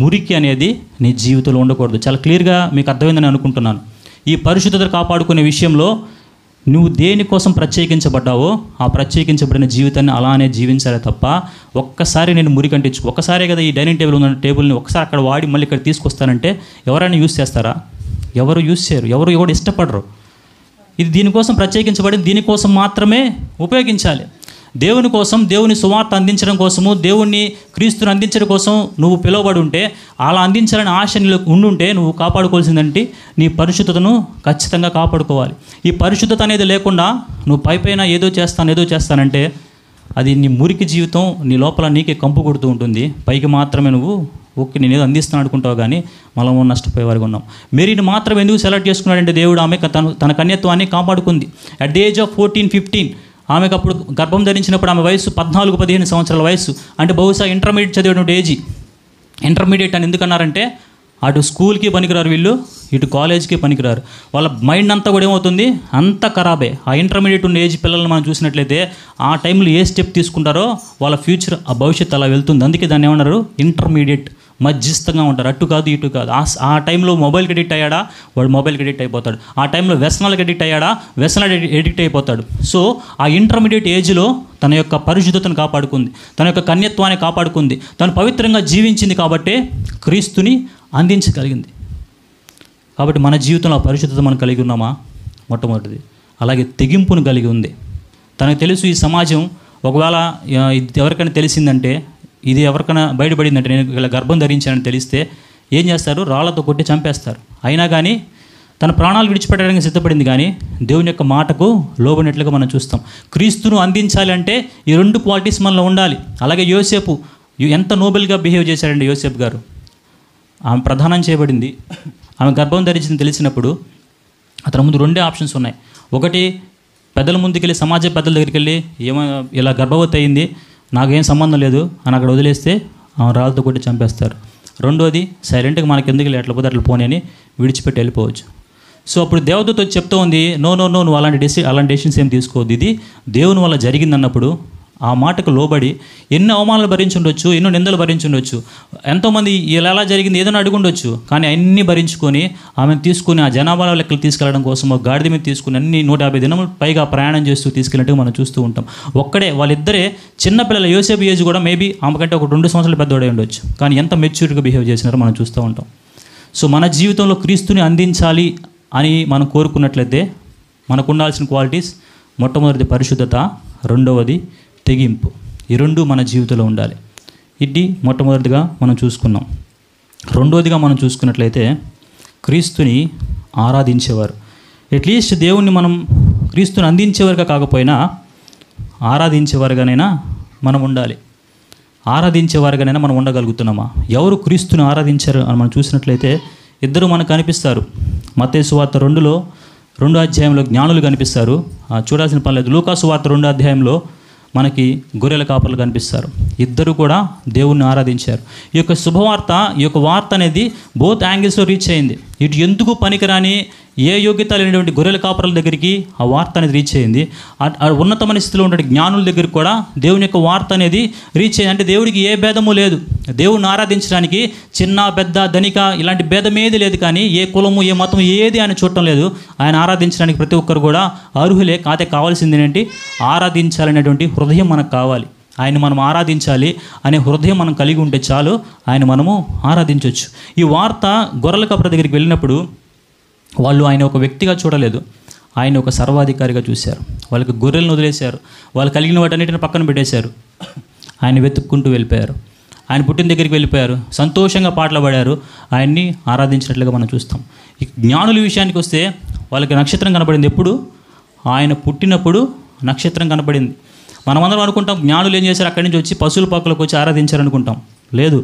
మురికి అనేది నీ జీవితంలో ఉండకూడదు. చాలా క్లియర్గా మీకు అర్థమైందని అనుకుంటున్నాను. ఈ పరిశుద్ధతను కాపాడుకునే విషయంలో నువ్వు దేనికోసం ప్రత్యేకించబడ్డావో ఆ ప్రత్యేకించబడిన జీవితాన్ని అలానే జీవించాలి తప్ప, ఒక్కసారి నేను మురికంటించు, ఒక్కసారే కదా ఈ డైనింగ్ టేబుల్ ఉన్న టేబుల్ని ఒకసారి అక్కడ వాడి మళ్ళీ ఇక్కడ తీసుకొస్తానంటే ఎవరైనా యూస్ చేస్తారా? ఎవరు యూస్ చేయరు, ఎవరు ఇష్టపడరు. ఇది దీనికోసం ప్రత్యేకించబడింది, దీనికోసం మాత్రమే ఉపయోగించాలి. దేవుని కోసం, దేవుని సువార్త అందించడం కోసము, దేవుణ్ణి క్రీస్తుని అందించడం కోసం నువ్వు పిలువబడి ఉంటే, అలా అందించాలని ఆశ నీలో ఉండుంటే నువ్వు కాపాడుకోవాల్సిందంటే నీ పరిశుద్ధతను ఖచ్చితంగా కాపాడుకోవాలి. ఈ పరిశుద్ధత అనేది లేకుండా నువ్వు పైపైన ఏదో చేస్తానంటే అది నీ మురికి జీవితం, నీ లోపల నీకే కంపు కొడుతూ ఉంటుంది. పైకి మాత్రమే నువ్వు నేనేదో అందిస్తాను అనుకుంటావు, కానీ మనం నష్టపోయే వారికి ఉన్నాం. మేరీని మాత్రం ఎందుకు సెలెక్ట్ చేసుకున్నాడంటే, దేవుడు ఆమె తన కన్యత్వాన్ని కాపాడుకుంది. అట్ ది ఏజ్ ఆఫ్ 14-15 ఆమెకు అప్పుడు గర్భం ధరించినప్పుడు ఆమె వయసు 14-15 సంవత్సరాల వయసు, అంటే బహుశా ఇంటర్మీడియట్ చదివేటువంటి ఏజీ. ఇంటర్మీడియట్ అని ఎందుకన్నారంటే, అటు స్కూల్కి పనికిరారు వీళ్ళు, ఇటు కాలేజ్కి పనికిరారు. వాళ్ళ మైండ్ అంతా కూడా ఏమవుతుంది, అంతా ఖరాబే. ఆ ఇంటర్మీడియట్ ఉన్న ఏజ్ పిల్లల్ని మనం చూసినట్లయితే ఆ టైంలో ఏ స్టెప్ తీసుకుంటారో వాళ్ళ ఫ్యూచర్, ఆ భవిష్యత్తు అలా వెళ్తుంది. అందుకే దాన్ని ఏమన్నారు, ఇంటర్మీడియట్. మధ్యస్థంగా ఉంటారు, అటు కాదు ఇటు కాదు. ఆ టైంలో మొబైల్కి ఎడిక్ట్ అయ్యాడా, వాడు మొబైల్కి ఎడిక్ట్ అయిపోతాడు. ఆ టైంలో వ్యసనాలకు ఎడిక్ట్ అయ్యాడా, వ్యసనాలు ఎడిక్ట్ అయిపోతాడు. సో ఆ ఇంటర్మీడియట్ ఏజ్లో తన యొక్క పరిశుద్ధతను కాపాడుకుంది, తన యొక్క కన్యత్వాన్ని కాపాడుకుంది, తను పవిత్రంగా జీవించింది, కాబట్టే క్రీస్తుని అందించగలిగింది. కాబట్టి మన జీవితంలో ఆ పరిశుద్ధత మనం కలిగి ఉన్నామా? మొట్టమొదటిది. అలాగే తెగింపును కలిగి ఉంది. తనకు తెలుసు ఈ సమాజం ఒకవేళ ఎవరికైనా తెలిసిందంటే, ఇది ఎవరికైనా బయటపడిందంటే, నేను ఇలా గర్భం ధరించానని తెలిస్తే ఏం చేస్తారు? రాళ్లతో కొట్టి చంపేస్తారు. అయినా కానీ తన ప్రాణాలు విడిచిపెట్టడానికి సిద్ధపడింది, కానీ దేవుని యొక్క మాటకు లోబడినట్లుగా మనం చూస్తాం. క్రీస్తును అందించాలి అంటే ఈ 2 క్వాలిటీస్ మనలో ఉండాలి. అలాగే యోసేపు ఎంత నోబెల్గా బిహేవ్ చేశాడండి యోసేపు గారు. ఆమె ప్రధానం చేయబడింది, ఆమె గర్భం ధరించింది తెలిసినప్పుడు అతని ముందు 2 ఆప్షన్స్ ఉన్నాయి. ఒకటి, పెద్దల ముందుకెళ్ళి, సమాజ పెద్దల దగ్గరికి వెళ్ళి, ఇలా గర్భవతి అయింది, నాకేం సంబంధం లేదు అని అక్కడ వదిలేస్తే ఆమె రాళ్ళతో కొట్టి చంపేస్తారు. రెండోది, సైలెంట్గా మనకి ఎందుకు ఎట్లా పోతే అట్లా పోనీ అని విడిచిపెట్టి వెళ్ళిపోవచ్చు. సో అప్పుడు దేవదూత వచ్చి చెప్తూ ఉంది, నో నువ్వు అలాంటి డెసిషన్స్ ఏం తీసుకోవద్దు, ఇది దేవుని వల్ల జరిగిందన్నప్పుడు ఆ మాటకు లోబడి ఎన్నో అవమానాలు భరించుండొచ్చు, ఎన్నో నిందలు భరించుండొచ్చు, ఎంతోమంది ఇలా జరిగింది ఏదైనా అడుగుండొచ్చు, కానీ అన్నీ భరించుకొని ఆమెను తీసుకుని ఆ జనాభా లెక్కలు తీసుకెళ్ళడం కోసం ఒక గాడిద మీద తీసుకుని అన్ని 150 దినములు పైగా ప్రయాణం చేస్తూ తీసుకెళ్ళినట్టుగా మనం చూస్తూ ఉంటాం. ఒక్కడే, వాళ్ళిద్దరే చిన్నపిల్లల. యోసేపు ఏజ్ కూడా మేబీ ఆమె కంటే ఒక 2 సంవత్సరాలు పెద్దవాడే ఉండొచ్చు, కానీ ఎంత మెచ్యూర్గా బిహేవ్ చేసినారో మనం చూస్తూ ఉంటాం. సో మన జీవితంలో క్రీస్తుని అందించాలి అని మనం కోరుకున్నట్లయితే మనకు ఉండాల్సిన క్వాలిటీస్, మొట్టమొదటిది పరిశుద్ధత, రెండవది తెగింపు. ఈ 2 మన జీవితంలో ఉండాలి. ఇది మొట్టమొదటిగా మనం చూసుకున్నాం. రెండవదిగా మనం చూసుకున్నట్లయితే క్రీస్తుని ఆరాధించేవారు. అట్లీస్ట్ దేవుణ్ణి మనం క్రీస్తుని అందించేవారుగా కాకపోయినా ఆరాధించేవారుగానైనా మనం ఉండాలి. ఆరాధించేవారుగానైనా మనం ఉండగలుగుతున్నామా? ఎవరు క్రీస్తుని ఆరాధించారు అని మనం చూసినట్లయితే ఇద్దరు మనకు కనిపిస్తారు. మత్తయి సువార్త 2 అధ్యాయంలో జ్ఞానులు కనిపిస్తారు. చూడాల్సిన పని లేదు. లూకా సువార్త 2 అధ్యాయంలో మనకి గొర్రెల కాపర్లు కనిపిస్తారు. ఇద్దరు కూడా దేవుణ్ణి ఆరాధించారు. ఈ యొక్క శుభవార్త, ఈ యొక్క వార్త అనేది బోత్ యాంగిల్స్లో రీచ్ అయింది. ఇటు ఎందుకు పనికిరాని ఏ యోగ్యత లేనటువంటి గొర్రెల కాపరుల దగ్గరికి ఆ వార్త అనేది రీచ్ అయింది. ఉన్నతమైన స్థితిలో ఉండే జ్ఞానుల దగ్గరికి కూడా దేవుని యొక్క వార్త అనేది రీచ్ అయింది. అంటే దేవుడికి ఏ భేదము లేదు. దేవుణ్ణి ఆరాధించడానికి చిన్న పెద్ద ధనిక ఇలాంటి భేదం ఏది లేదు. కానీ ఏ కులము ఏ మతం ఏది ఆయన చూడటం లేదు. ఆయన ఆరాధించడానికి ప్రతి ఒక్కరు కూడా అర్హులే. కావాల్సింది ఏంటంటే ఆరాధించాలనేటువంటి హృదయం మనకు కావాలి. ఆయన మనం ఆరాధించాలి అనే హృదయం మనం కలిగి ఉంటే చాలు, ఆయన మనము ఆరాధించవచ్చు. ఈ వార్త గొర్రెల కాపరి దగ్గరికి వెళ్ళినప్పుడు వాళ్ళు ఆయన ఒక వ్యక్తిగా చూడలేదు, ఆయన ఒక సర్వాధికారిగా చూశారు. వాళ్ళకి గొర్రెలను వదిలేశారు, వాళ్ళు కలిగిన వాటన్నిటిని పక్కన పెట్టేశారు. ఆయన వెతుక్కుంటూ వెళ్ళిపోయారు. ఆయన పుట్టిన దగ్గరికి వెళ్ళిపోయారు, సంతోషంగా పాటలు పాడారు, ఆయన్ని ఆరాధించినట్లుగా మనం చూస్తాం. ఈ జ్ఞానుల విషయానికి వస్తే వాళ్ళకి నక్షత్రం కనపడింది. ఎప్పుడు? ఆయన పుట్టినప్పుడు నక్షత్రం కనపడింది. మనమందరం అనుకుంటాం జ్ఞానులు ఏం చేశారు, అక్కడి నుంచి వచ్చి పశువుల పాకలకు వచ్చి ఆరాధించారు అనుకుంటాం. లేదు,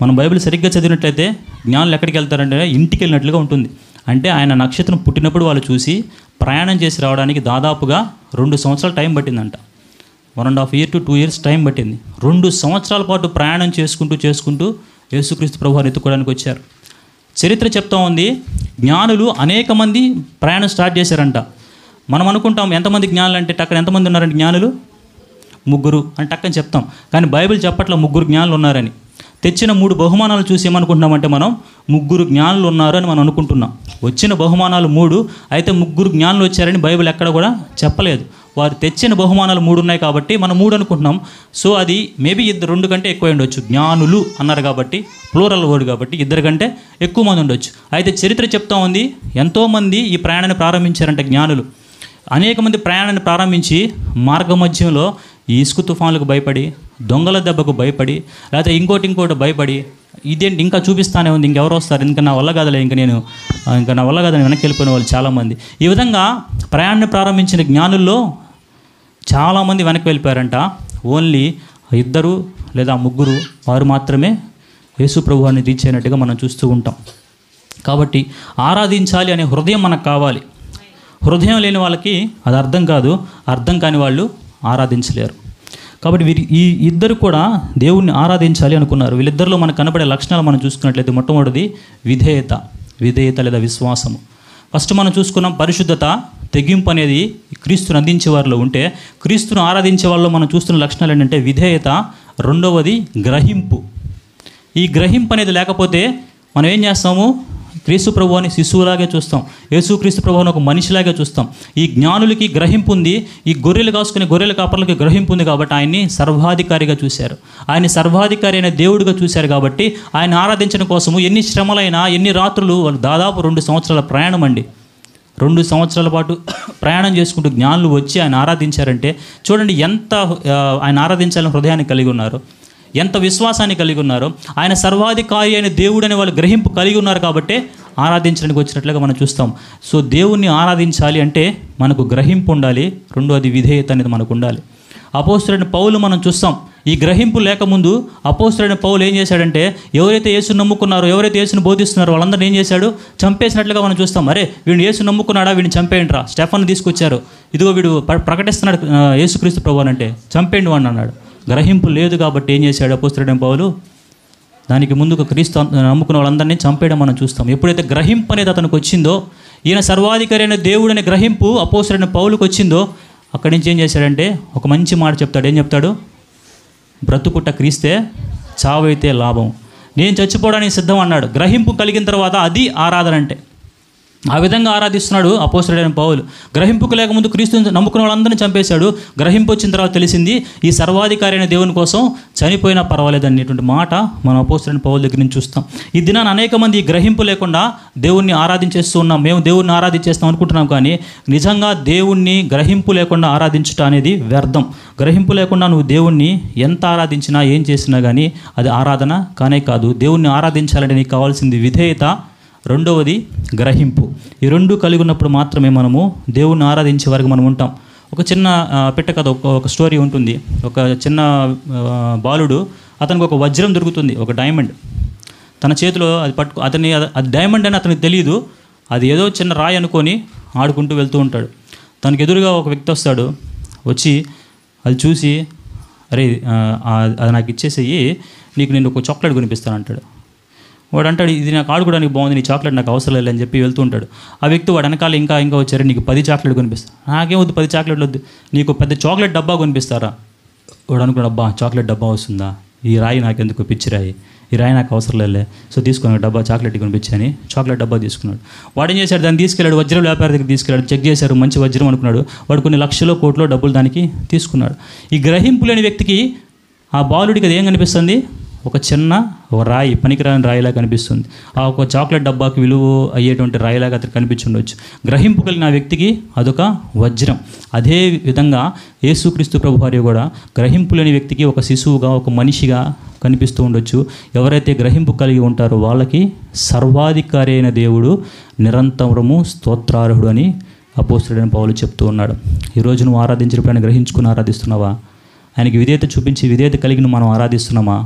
మనం బైబిల్ సరిగ్గా చదివినట్లయితే జ్ఞానులు ఎక్కడికి వెళ్తారంటే ఇంటికి వెళ్ళినట్లుగా ఉంటుంది. అంటే ఆయన నక్షత్రం పుట్టినప్పుడు వాళ్ళు చూసి ప్రయాణం చేసి రావడానికి దాదాపుగా 2 సంవత్సరాలు టైం పట్టిందంట. 1.5 years to 2 years టైం పట్టింది. 2 సంవత్సరాల పాటు ప్రయాణం చేసుకుంటూ యేసుక్రీస్తు ప్రభువుని ఎత్తుకోవడానికి వచ్చారు. చరిత్ర చెప్తా ఉంది, జ్ఞానులు అనేక మంది ప్రయాణం స్టార్ట్ చేశారంట. మనం అనుకుంటాం ఎంతమంది జ్ఞానులు అంటే అక్కడ ఎంతమంది ఉన్నారంటే జ్ఞానులు 3 అంటే టక్కని చెప్తాం. కానీ బైబిల్ చెప్పట్ల 3 జ్ఞానులు ఉన్నారని. తెచ్చిన 3 బహుమానాలు చూసి ఏమనుకుంటున్నామంటే మనం 3 జ్ఞానులు ఉన్నారు అని మనం అనుకుంటున్నాం. వచ్చిన బహుమానాలు 3, అయితే 3 జ్ఞానులు వచ్చారని బైబిల్ ఎక్కడ కూడా చెప్పలేదు. వారు తెచ్చిన బహుమానాలు 3 ఉన్నాయి కాబట్టి మనం 3 అనుకుంటున్నాం. సో అది మేబీ 2 కంటే ఎక్కువ ఉండొచ్చు. జ్ఞానులు అన్నారు కాబట్టి ప్లూరల్ వర్డ్ కాబట్టి 2 కంటే ఎక్కువ మంది ఉండొచ్చు. అయితే చరిత్ర చెప్తా ఉంది ఎంతోమంది ఈ ప్రయాణాన్ని ప్రారంభించారంటే జ్ఞానులు. అనేక మంది ప్రయాణాన్ని ప్రారంభించి మార్గ మధ్యంలో ఈ ఇసుక తుఫాన్లకు భయపడి, దొంగల దెబ్బకు భయపడి, లేకపోతే ఇంకోటి భయపడి, ఇదేంటి ఇంకా చూపిస్తానే ఉంది, ఇంకెవరు వస్తారు, ఇంకా నా వల్ల కాదులే, ఇంకా నా వల్ల కాదని వెనక్కి వెళ్ళిపోయిన వాళ్ళు చాలామంది. ఈ విధంగా ప్రయాణాన్ని ప్రారంభించిన జ్ఞానుల్లో చాలామంది వెనక్కి వెళ్ళిపోయారంట. ఓన్లీ 2 లేదా 3 వారు మాత్రమే యేసు ప్రభువుని రీచ్ అయినట్టుగా మనం చూస్తూ ఉంటాం. కాబట్టి ఆరాధించాలి అనే హృదయం మనకు కావాలి. హృదయం లేని వాళ్ళకి అది అర్థం కాదు, అర్థం కాని వాళ్ళు ఆరాధించలేరు. కాబట్టి ఈ 2 కూడా దేవుణ్ణి ఆరాధించాలి అనుకున్నారు. వీళ్ళిద్దరిలో మనకు కనపడే లక్షణాలు మనం చూసుకున్నట్లయితే మొట్టమొదటిది విధేయత లేదా విశ్వాసము. ఫస్ట్ మనం చూసుకున్నాం పరిశుద్ధత, తెగింపు అనేది క్రీస్తుని అందించే వారిలో ఉంటే, క్రీస్తును ఆరాధించే వాళ్ళలో మనం చూస్తున్న లక్షణాలు ఏంటంటే విధేయత, రెండవది గ్రహింపు. ఈ గ్రహింపు అనేది లేకపోతే మనం ఏం చేస్తాము, క్రీస్తు ప్రభువుని శిశువులాగే చూస్తాం, యేసుక్రీస్తు ప్రభువుని ఒక మనిషిలాగే చూస్తాం. ఈ జ్ఞానులకి గ్రహింపు ఉంది, ఈ గొర్రెలు కాసుకునే గొర్రెల కాపర్లకి గ్రహింపు ఉంది. కాబట్టి ఆయన్ని సర్వాధికారిగా చూశారు, ఆయన సర్వాధికారి అయిన దేవుడిగా చూశారు. కాబట్టి ఆయన ఆరాధించడం కోసము ఎన్ని శ్రమలైనా, ఎన్ని రాత్రులు, వాళ్ళు దాదాపు 2 సంవత్సరాల ప్రయాణం అండి. 2 సంవత్సరాల పాటు ప్రయాణం చేసుకుంటూ జ్ఞానులు వచ్చి ఆయన ఆరాధించారంటే చూడండి ఎంత ఆయన ఆరాధించాలని హృదయాన్ని కలిగి ఉన్నారు, ఎంత విశ్వాసాన్ని కలిగి ఉన్నారు. ఆయన సర్వాధికారి అయిన దేవుడు అనే వాళ్ళు గ్రహింపు కలిగి ఉన్నారు కాబట్టి ఆరాధించడానికి వచ్చినట్లుగా మనం చూస్తాం. సో దేవుణ్ణి ఆరాధించాలి అంటే మనకు గ్రహింపు ఉండాలి, రెండోది విధేయత అనేది మనకు ఉండాలి. అపోస్తలుడైన పౌలు మనం చూస్తాం, ఈ గ్రహింపు లేకముందు అపోస్తలుడైన పౌలు ఏం చేశాడంటే ఎవరైతే యేసుని నమ్ముకున్నారో, ఎవరైతే యేసుని బోధిస్తున్నారో వాళ్ళందరినీ ఏం చేశాడు, చంపేసినట్లుగా మనం చూస్తాం. అరే వీడిని యేసు నమ్ముకున్నాడా, వీడిని చంపేయండిరా, స్టెఫన్ తీసుకొచ్చారు, ఇదిగో వీడు ప్రకటిస్తున్నాడు యేసుక్రీస్తు ప్రభువు అంటే చంపేయండి వాడిని అన్నాడు. గ్రహింపు లేదు కాబట్టి ఏం చేశాడు అపోస్తలుడైన పౌలు, దానికి ముందుకు క్రీస్తు నమ్ముకున్న వాళ్ళందరినీ చంపేయడం మనం చూస్తాం. ఎప్పుడైతే గ్రహింపు అనేది అతనికి వచ్చిందో, ఈయన సర్వాధికారి అయిన దేవుడు అనే గ్రహింపు అపోస్తలుడైన పౌలుకు వచ్చిందో, అక్కడి నుంచి ఏం చేశాడంటే ఒక మంచి మాట చెప్తాడు. ఏం చెప్తాడు, బ్రతుకుట క్రీస్తే, చావైతే లాభం, నేను చచ్చిపోవడానికి సిద్ధం అన్నాడు. గ్రహింపు కలిగిన తర్వాత అది ఆరాధన అంటే. ఆ విధంగా ఆరాధిస్తున్నాడు అపోస్తలుడైన పౌలు. గ్రహింపుకు లేకముందు క్రీస్తుని నమ్ముకున్న వాళ్ళందరినీ చంపేశాడు. గ్రహింపు వచ్చిన తర్వాత తెలిసింది ఈ సర్వాధికారి అయిన దేవుని కోసం చనిపోయినా పర్వాలేదు అనేటువంటి మాట మనం అపోస్తలుడైన పౌలు దగ్గర నుంచి చూస్తాం. ఈ దినాన్ని అనేక మంది ఈ గ్రహింపు లేకుండా దేవుణ్ణి ఆరాధించేస్తూ ఉన్నాం. మేము దేవుణ్ణి ఆరాధించేస్తాం అనుకుంటున్నాం, కానీ నిజంగా దేవుణ్ణి గ్రహింపు లేకుండా ఆరాధించుట అనేది వ్యర్థం. గ్రహింపు లేకుండా నువ్వు దేవుణ్ణి ఎంత ఆరాధించినా ఏం చేసినా కానీ అది ఆరాధన కానే కాదు. దేవుణ్ణి ఆరాధించాలంటే నీకు కావాల్సింది విధేయత, రెండవది గ్రహింపు. ఈ 2 కలిగి ఉన్నప్పుడు మాత్రమే మనము దేవుణ్ణి ఆరాధించే వరకు మనం ఉంటాం. ఒక చిన్న పెట్ట కథ, ఒక స్టోరీ ఉంటుంది. ఒక చిన్న బాలుడు, అతనికి ఒక వజ్రం దొరుకుతుంది, ఒక డైమండ్ తన చేతిలో. అది అది డైమండ్ అని అతనికి తెలియదు. అది ఏదో చిన్న రాయి అనుకొని ఆడుకుంటూ వెళ్తూ ఉంటాడు. తనకు ఎదురుగా ఒక వ్యక్తి వస్తాడు. వచ్చి అది చూసి, అరే అది నాకు ఇచ్చేసేయి, నేను ఒక చాక్లెట్ కొనిపిస్తాను అంటాడు. వాడు అంటాడు, ఇది నాకు ఆడుకోవడానికి బాగుంది, నీ చాక్లెట్ నాకు అవసరం లేదు అని చెప్పి వెళ్తూ ఉంటాడు. ఆ వ్యక్తి వాడు వెనకాల ఇంకా వచ్చారు, నీకు 10 చాక్లెట్ కొనిపిస్తా. నాకేం వద్దు, 10 చాక్లెట్లు వద్దు, నీకు పెద్ద చాక్లెట్ డబ్బా కొనిపిస్తారా? వాడు అనుకున్నాడు, అబ్బా చాక్లెట్ డబ్బా వస్తుందా, ఈ రాయి నాకెందుకు, పిచ్చి రాయి, ఈ రాయి నాకు అవసరం లేదులే, సో తీసుకున్నాడు డబ్బా, చాక్లెట్ కొనిపించని చాక్లెట్ డబ్బా తీసుకున్నాడు. వాడు ఏం చేశాడు, దాన్ని తీసుకెళ్ళాడు, వజ్రం వ్యాపారి దగ్గర తీసుకెళ్ళాడు. చెక్ చేశారు, మంచి వజ్రం అనుకున్నాడు. వాడు కొన్ని లక్షలో కోట్లో డబ్బులు దానికి తీసుకున్నాడు. ఈ గ్రహింపు లేని వ్యక్తికి, ఆ బాలుడికి అది ఏం కనిపిస్తుంది, ఒక రాయి, పనికిరాని రాయిలా కనిపిస్తుంది. ఆ ఒక చాక్లెట్ డబ్బాకి విలువ అయ్యేటువంటి రాయిలాగా అతను కనిపించుండొచ్చు. గ్రహింపు కలిగిన వ్యక్తికి అదొక వజ్రం. అదే విధంగా యేసుక్రీస్తు ప్రభువారు కూడా గ్రహింపు లేని వ్యక్తికి ఒక శిశువుగా, ఒక మనిషిగా కనిపిస్తూ ఉండొచ్చు. ఎవరైతే గ్రహింపు కలిగి ఉంటారో వాళ్ళకి సర్వాధికారి అయిన దేవుడు నిరంతరము స్తోత్రార్హుడు అని అపోస్తలుడైన పౌలు చెప్తూ ఉన్నాడు. ఈరోజు నువ్వు ఆరాధించినప్పుడు ఆయన గ్రహించుకుని ఆరాధిస్తున్నావా? ఆయనకి విధేయత చూపించి విధేయత కలిగిన మనం ఆరాధిస్తున్నామా?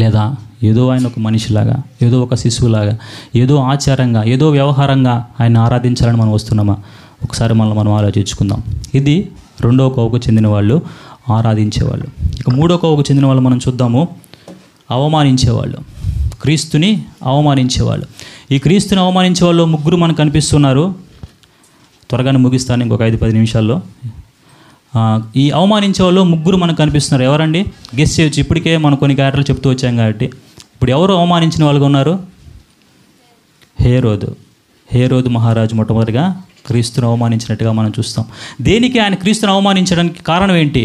లేదా ఏదో ఆయన ఒక మనిషిలాగా, ఏదో ఒక శిశువులాగా, ఏదో ఆచారంగా, ఏదో వ్యవహారంగా ఆయన ఆరాధించాలని మనం వస్తున్నామా? ఒకసారి మనం ఆలోచించుకుందాం. ఇది 2వ కోవకు చెందిన వాళ్ళు, ఆరాధించేవాళ్ళు. ఇక 3వ కోవకు చెందిన వాళ్ళు మనం చూద్దాము. అవమానించేవాళ్ళు, క్రీస్తుని అవమానించేవాళ్ళు. ఈ క్రీస్తుని అవమానించే వాళ్ళు 3 మనకు కనిపిస్తున్నారు. త్వరగానే ముగిస్తాను, ఇంకొక 5-10 నిమిషాల్లో. ఈ అవమానించే వాళ్ళు 3 మనకు కనిపిస్తున్నారు. ఎవరండి? గెస్ చేయొచ్చు. ఇప్పటికే మనం కొన్ని క్యారెక్టర్లు చెప్తూ వచ్చాం కాబట్టి. ఇప్పుడు ఎవరు అవమానించిన వాళ్ళుగా ఉన్నారు? హేరోదు మహారాజు మొట్టమొదటిగా క్రీస్తును అవమానించినట్టుగా మనం చూస్తాం. దేనికి ఆయన క్రీస్తును అవమానించడానికి కారణం ఏంటి?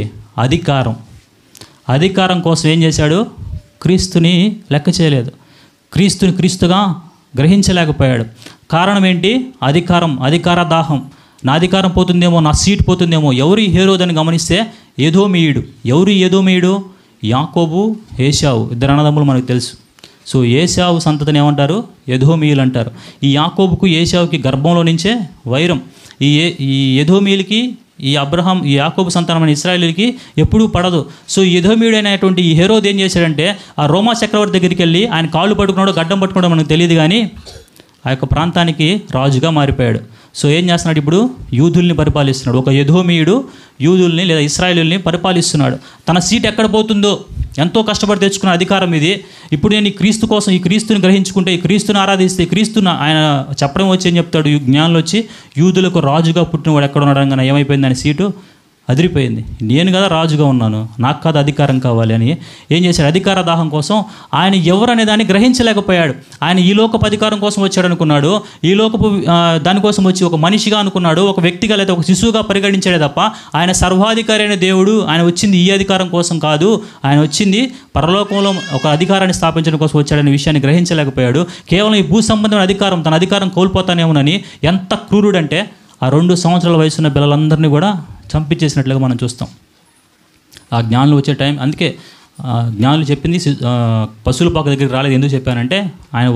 అధికారం కోసం ఏం చేశాడు? క్రీస్తుని లెక్క చేయలేదు, క్రీస్తుని క్రీస్తుగా గ్రహించలేకపోయాడు. కారణం ఏంటి? అధికార దాహం. నా అధికారం పోతుందేమో, నా సీట్ పోతుందేమో. ఎవరు హేరోదు అని గమనిస్తే ఎదోమీయుడు. ఎవరు ఎదోమీయుడు? యాకోబు, ఏశావు, 2 అన్నదమ్ములు మనకు తెలుసు. సో ఏశావు సంతతిని ఏమంటారు? ఎదోమీయులు అంటారు. ఈ యాకోబుకు ఏశావుకి గర్భంలో నుంచే వైరం. ఈ ఎదోమీయులకి ఈ యాకోబు సంతానమైన ఇశ్రాయేలుకి ఎప్పుడూ పడదు. సో ఎదోమీయుడు అయినటువంటి ఈ హేరోదు ఏం చేశాడంటే, ఆ రోమా చక్రవర్తి దగ్గరికి వెళ్ళి ఆయన కాళ్ళు పట్టుకున్నాడో గడ్డం పట్టుకున్నాడో మనకు తెలియదు, కానీ ఆ యొక్క ప్రాంతానికి రాజుగా మారిపోయాడు. సో ఏం చేస్తున్నాడు? ఇప్పుడు యూదుల్ని పరిపాలిస్తున్నాడు. ఒక ఎదోమీయుడు యూదుల్ని లేదా ఇశ్రాయేలుల్ని పరిపాలిస్తున్నాడు. తన సీట్ ఎక్కడ పోతుందో, ఎంతో కష్టపడి తెచ్చుకున్న అధికారం ఇది. ఇప్పుడు నేను ఈ క్రీస్తు కోసం, ఈ క్రీస్తుని గ్రహించుకుంటే, ఈ క్రీస్తుని ఆరాధిస్తే, క్రీస్తుని ఆయన చెప్పడం వచ్చి ఏం చెప్తాడు? జ్ఞానులు వచ్చి, యూదులకు రాజుగా పుట్టినవాడు ఎక్కడ ఉన్నాడు అనగానే ఏమైపోయింది? ఆయన సీటు అదిరిపోయింది. నేను కదా రాజుగా ఉన్నాను, నాకు కాదు అధికారం కావాలి అని ఏం చేశాడు? అధికార దాహం కోసం ఆయన ఎవరు అనే దాన్ని గ్రహించలేకపోయాడు. ఆయన ఈ లోకపు అధికారం కోసం వచ్చాడు అనుకున్నాడు, ఈ లోకపు దానికోసం వచ్చి ఒక మనిషిగా అనుకున్నాడు, ఒక వ్యక్తిగా లేదా ఒక శిశువుగా పరిగణించాడే తప్ప ఆయన సర్వాధికారి అయిన దేవుడు. ఆయన వచ్చింది ఈ అధికారం కోసం కాదు, ఆయన వచ్చింది పరలోకంలో ఒక అధికారాన్ని స్థాపించడం కోసం వచ్చాడనే విషయాన్ని గ్రహించలేకపోయాడు. కేవలం ఈ భూ సంబంధమైన అధికారం, తన అధికారం కోల్పోతానేమోనని ఎంత క్రూరుడంటే ఆ 2 సంవత్సరాల వయసున్న పిల్లలందరినీ కూడా చంపించేసినట్లుగా మనం చూస్తాం. ఆ జ్ఞానులు వచ్చే టైం, అందుకే జ్ఞానులు చెప్పింది పశువుల పాక దగ్గరికి రాలేదు. ఎందుకు చెప్పానంటే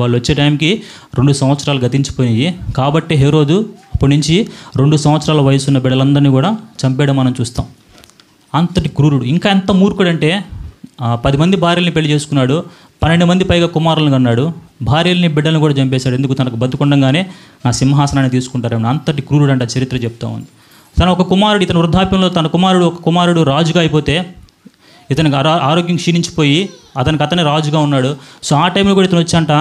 వాళ్ళు వచ్చే టైంకి 2 సంవత్సరాలు గతించిపోయాయి. కాబట్టి హేరోదు అప్పటి నుంచి 2 సంవత్సరాల వయసున్న బిడ్డలందరినీ కూడా చంపేయడం మనం చూస్తాం. అంతటి క్రూరుడు. ఇంకా ఎంత మూర్ఖుడంటే 10 మంది భార్యల్ని పెళ్లి చేసుకున్నాడు, 12 మంది పైగా కుమారులను కన్నాడు, భార్యల్ని బిడ్డలను కూడా చంపేశాడు. ఎందుకు? తనకు బతుకుండగానే నా సింహాసనాన్ని తీసుకుంటారేమో. అంతటి క్రూరుడు అంటే చరిత్ర చెప్తా ఉంది. తన ఒక కుమారుడు, ఇతని వృద్ధాప్యంలో ఒక కుమారుడు రాజుగా అయిపోతే ఇతనికి ఆరోగ్యం క్షీణించిపోయి అతనే రాజుగా ఉన్నాడు. సో ఆ టైంలో కూడా ఇతను వచ్చంట,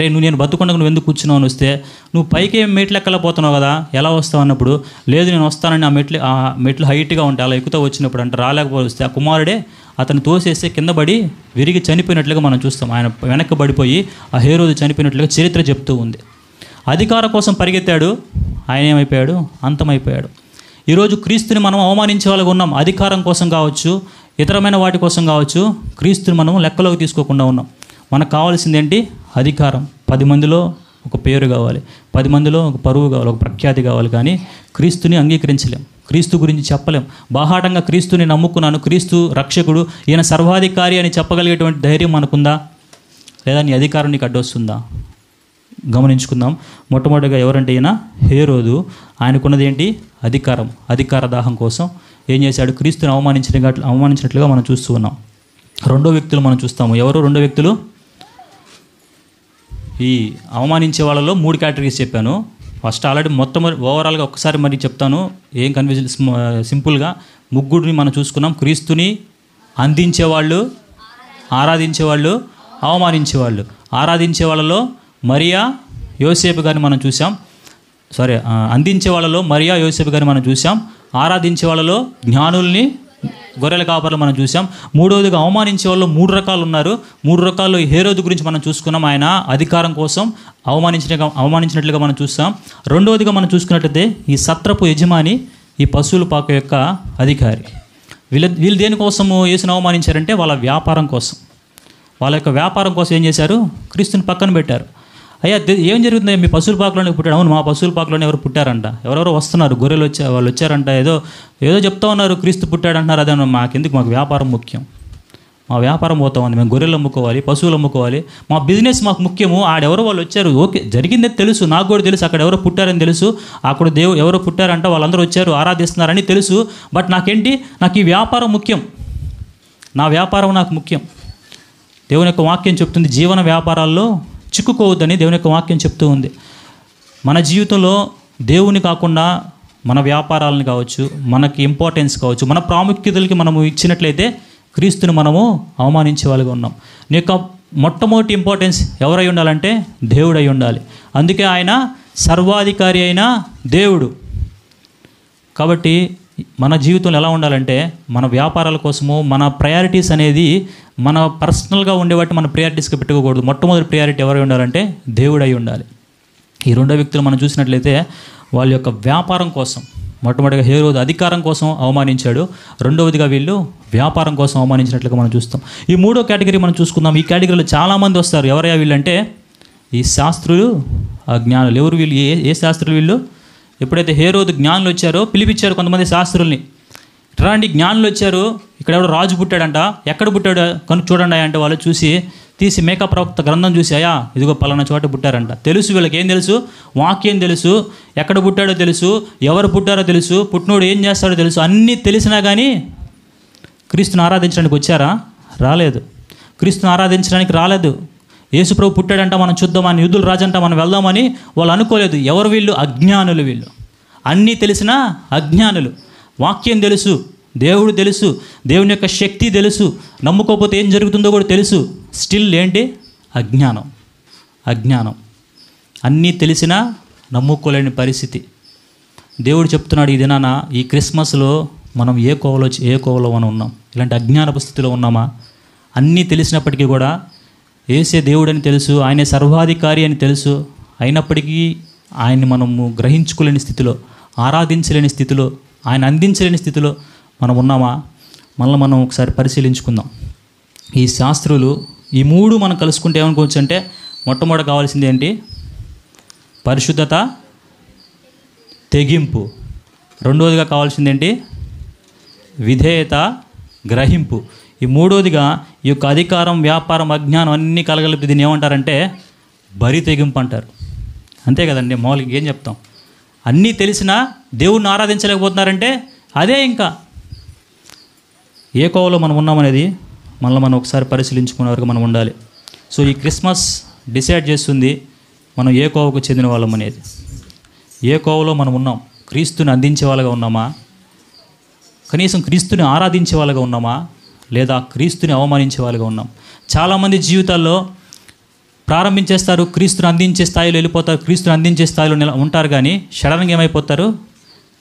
రే నేను బతుకుండగా నువ్వు ఎందుకు కూర్చున్నావు అని వస్తే, నువ్వు పైకి మెట్లు ఎక్కలేకపోతున్నావు కదా, ఎలా వస్తావు అన్నప్పుడు, లేదు నేను వస్తానని ఆ మెట్లు హైట్గా ఉంటాయి, అలా ఎక్కుతూ వచ్చినప్పుడు అంటే రాలేకపోతే వస్తే ఆ కుమారుడే అతను తోసేస్తే కింద పడి విరిగి చనిపోయినట్లుగా మనం చూస్తాం. ఆయన వెనక్కి పడిపోయి ఆ హేరోదు చనిపోయినట్లుగా చరిత్ర చెప్తూ ఉంది. అధికారం కోసం పరిగెత్తాడు, ఆయన ఏమైపోయాడు? అంతమైపోయాడు. ఈరోజు క్రీస్తుని మనం అవమానించే వాళ్ళగా ఉన్నాం. అధికారం కోసం కావచ్చు, ఇతరమైన వాటి కోసం కావచ్చు, క్రీస్తుని మనం లెక్కలోకి తీసుకోకుండా ఉన్నాం. మనకు కావాల్సింది ఏంటి? అధికారం. 10 మందిలో ఒక పేరు కావాలి, 10 మందిలో ఒక పరువు కావాలి, ఒక ప్రఖ్యాతి కావాలి. కానీ క్రీస్తుని అంగీకరించలేం, క్రీస్తు గురించి చెప్పలేం. బాహాటంగా క్రీస్తుని నమ్ముకున్నాను, క్రీస్తు రక్షకుడు, ఈయన సర్వాధికారి అని చెప్పగలిగేటువంటి ధైర్యం మనకుందా? లేదా నీ అధికారం నీకు అడ్డొస్తుందా? గమనించుకుందాం. మొట్టమొదటిగా ఎవరంటే ఈయన హేరోదు. ఆయనకున్నది ఏంటి? అధికార దాహం కోసం ఏం చేశాడు? క్రీస్తుని అవమానించినట్లుగా మనం చూస్తూ ఉన్నాం. రెండో వ్యక్తులు మనం చూస్తాము. ఎవరు రెండో వ్యక్తులు? ఈ అవమానించే వాళ్ళలో 3 కేటగిరీస్ చెప్పాను. ఫస్ట్ ఆల్రెడీ మొత్తం ఓవరాల్గా ఒక్కసారి మరి చెప్తాను, ఏం కన్ఫ్యూజన్, సింపుల్గా ముగ్గురిని మనం చూసుకున్నాం. క్రీస్తుని అందించేవాళ్ళు, ఆరాధించేవాళ్ళు, అవమానించేవాళ్ళు. ఆరాధించే వాళ్ళలో మరియా, యోసేపు గారిని మనం చూసాం. అందించే వాళ్ళలో మరియా, యోసేపు గారిని మనం చూసాం. ఆరాధించే వాళ్ళలో జ్ఞానుల్ని, గొర్రెల కాపర్లు మనం చూసాం. మూడవదిగా అవమానించే వాళ్ళు 3 రకాలు ఉన్నారు. 3 రకాలు హేరోదు గురించి మనం చూసుకున్నాం. ఆయన అధికారం కోసం అవమానించినట్లుగా మనం చూస్తాం. రెండవదిగా మనం చూసుకున్నట్లయితే ఈ సత్రపు యజమాని, ఈ పశువుల పాక యొక్క అధికారి. వీళ్ళు దేనికోసము యేసుని అవమానించారంటే వాళ్ళ వ్యాపారం కోసం. వాళ్ళ యొక్క వ్యాపారం కోసం ఏం చేశారు? క్రీస్తుని పక్కన పెట్టారు. అయ్యా ఏం జరుగుతుంది? మీ పశువుల పాకలోనే పుట్టాడు. అవును, మా పశువుల పాకలోనే ఎవరు పుట్టారంట, ఎవరెవరో వస్తున్నారు, గొర్రెలు వాళ్ళు వచ్చారంట, ఏదో చెప్తా ఉన్నారు, క్రీస్తు పుట్టాడు అంటున్నారు. అదే మాకెందుకు, మాకు వ్యాపారం ముఖ్యం, మా వ్యాపారం పోతా ఉంది, మేము గొర్రెలు అమ్ముకోవాలి, పశువులు అమ్ముకోవాలి, మా బిజినెస్ మాకు ముఖ్యము. ఆడెవరో వాళ్ళు వచ్చారు, ఓకే జరిగిందే తెలుసు, నాకు కూడా తెలుసు, అక్కడ ఎవరో పుట్టారని తెలుసు, అక్కడ ఎవరో పుట్టారంట, వాళ్ళందరూ వచ్చారు ఆరాధిస్తున్నారని తెలుసు. బట్ నాకేంటి, నాకు ఈ వ్యాపారం ముఖ్యం, నా వ్యాపారం నాకు ముఖ్యం. దేవుని యొక్క వాక్యం చెప్తుంది, జీవన వ్యాపారాల్లో చిక్కుకోవద్దని దేవుని యొక్క వాక్యం చెప్తూ ఉంది. మన జీవితంలో దేవుని కాకుండా మన వ్యాపారాలను కావచ్చు, మనకి ఇంపార్టెన్స్ కావచ్చు, మన ప్రాముఖ్యతలకి మనము ఇచ్చినట్లయితే క్రీస్తుని మనము అవమానించే వాళ్ళుగా ఉన్నాం. నీ యొక్క మొట్టమొదటి ఇంపార్టెన్స్ ఎవరై ఉండాలంటే దేవుడై ఉండాలి. అందుకే ఆయన సర్వాధికారి అయిన దేవుడు. కాబట్టి మన జీవితంలో ఎలా ఉండాలంటే మన వ్యాపారాల కోసము మన ప్రయారిటీస్ అనేది మన పర్సనల్గా ఉండేవాటి మన ప్రయారిటీస్గా పెట్టుకోకూడదు. మొట్టమొదటి ప్రయారిటీ ఎవరై ఉండాలంటే దేవుడై ఉండాలి. ఈ రెండో వ్యక్తులు మనం చూసినట్లయితే వాళ్ళ యొక్క వ్యాపారం కోసం, మొట్టమొదటిగా హేరోదు అధికారం కోసం అవమానించాడు. రెండవదిగా వీళ్ళు వ్యాపారం కోసం అవమానించినట్లుగా మనం చూస్తాం. ఈ మూడో కేటగిరీ మనం చూసుకుందాం. ఈ కేటగిరీలో చాలామంది వస్తారు. ఎవరయ్యా వీళ్ళంటే ఈ శాస్త్రులు, ఆ జ్ఞానులు. ఎవరు వీళ్ళు? ఏ శాస్త్రులు వీళ్ళు? ఎప్పుడైతే హేరోదు జ్ఞానులు వచ్చారో పిలిపించారు కొంతమంది శాస్త్రుల్ని. రండి, జ్ఞానులు వచ్చారు, ఇక్కడ ఎవడో రాజు పుట్టాడంట, ఎక్కడ పుట్టాడు కనుక చూడండి అంటే వాళ్ళు తీసి మేకా ప్రవక్త గ్రంథం చూసి, అయ్యా ఇదిగో పలానా చోట పుట్టారంట. తెలుసు వీళ్ళకి, ఏం తెలుసు? వాక్యం తెలుసు, ఎక్కడ పుట్టాడో తెలుసు, ఎవరు పుట్టారో తెలుసు, పుట్టినోడు ఏం చేస్తాడో తెలుసు. అన్నీ తెలిసినా కానీ క్రీస్తుని ఆరాధించడానికి వచ్చారా? రాలేదు. క్రీస్తుని ఆరాధించడానికి రాలేదు. యేసుప్రభు పుట్టాడంట, మనం చూద్దామని, యూదుల రాజంట మనం వెళ్దామని వాళ్ళు అనుకోలేదు. ఎవరు వీళ్ళు? అజ్ఞానులు వీళ్ళు. అన్నీ తెలిసిన అజ్ఞానులు. వాక్యం తెలుసు, దేవుడు తెలుసు, దేవుని యొక్క శక్తి తెలుసు, నమ్ముకోకపోతే ఏం జరుగుతుందో కూడా తెలుసు. స్టిల్ ఏంటి? అజ్ఞానం. అన్నీ తెలిసినా నమ్ముకోలేని పరిస్థితి. దేవుడు చెప్తున్నాడు ఈ దినాన, ఈ క్రిస్మస్లో మనం ఏ కోవలో మనం ఉన్నాం? ఇలాంటి అజ్ఞానపు స్థితిలో ఉన్నామా? అన్నీ తెలిసినప్పటికీ కూడా యేసే దేవుడని తెలుసు, ఆయనే సర్వాధికారి అని తెలుసు, అయినప్పటికీ ఆయన్ని మనము గ్రహించుకోలేని స్థితిలో, ఆరాధించలేని స్థితిలో, ఆయన అందించలేని స్థితిలో మనం ఉన్నామా? మనం ఒకసారి పరిశీలించుకుందాం. ఈ శాస్త్రులు ఈ 3 మనం కలుసుకుంటే ఏమనుకోవచ్చు అంటే, మొట్టమొదటి కావాల్సింది ఏంటి? పరిశుద్ధత, తెగింపు. రెండవదిగా కావాల్సింది ఏంటి? విధేయత, గ్రహింపు. ఈ మూడోదిగా ఈ యొక్క అధికారం, వ్యాపారం, అజ్ఞానం అన్నీ కలగలిపి దీన్ని ఏమంటారంటే బరి తెగింపు అంటారు. అంతే కదండి, మామూలుగా ఏం చెప్తాం? అన్నీ తెలిసినా దేవుణ్ణి ఆరాధించలేకపోతున్నారంటే అదే ఇంకా ఏ కోవలో మనం ఉన్నామనేది మనం ఒకసారి పరిశీలించుకునే వరకు మనం ఉండాలి. సో ఈ క్రిస్మస్ డిసైడ్ చేస్తుంది మనం ఏ కోవకు చెందిన వాళ్ళం అనేది. ఏ కోవలో మనం ఉన్నాం? క్రీస్తుని అందించే వాళ్ళగా ఉన్నామా? కనీసం క్రీస్తుని ఆరాధించే వాళ్ళగా ఉన్నామా? లేదా క్రీస్తుని అవమానించే వాళ్ళగా ఉన్నాం? చాలామంది జీవితాల్లో ప్రారంభించేస్తారు, క్రీస్తుని అందించే స్థాయిలో వెళ్ళిపోతారు, క్రీస్తుని అందించే స్థాయిలో ఉంటారు, కానీ సడన్గా ఏమైపోతారు?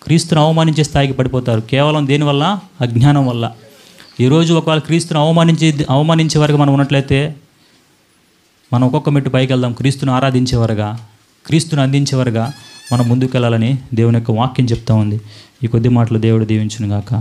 క్రీస్తుని అవమానించే స్థాయికి పడిపోతారు. కేవలం దేనివల్ల? అజ్ఞానం వల్ల. ఈరోజు ఒకవేళ క్రీస్తుని అవమానించే వరకు మనం ఉన్నట్లయితే మనం ఒక్కొక్క మెట్టు పైకి వెళ్దాం. క్రీస్తుని ఆరాధించేవారుగా, క్రీస్తుని అందించేవారుగా మనం ముందుకు వెళ్ళాలని దేవుని యొక్క వాక్యం చెప్తా ఉంది. ఈ కొద్ది మాటలు దేవుడు దీవించును గాక.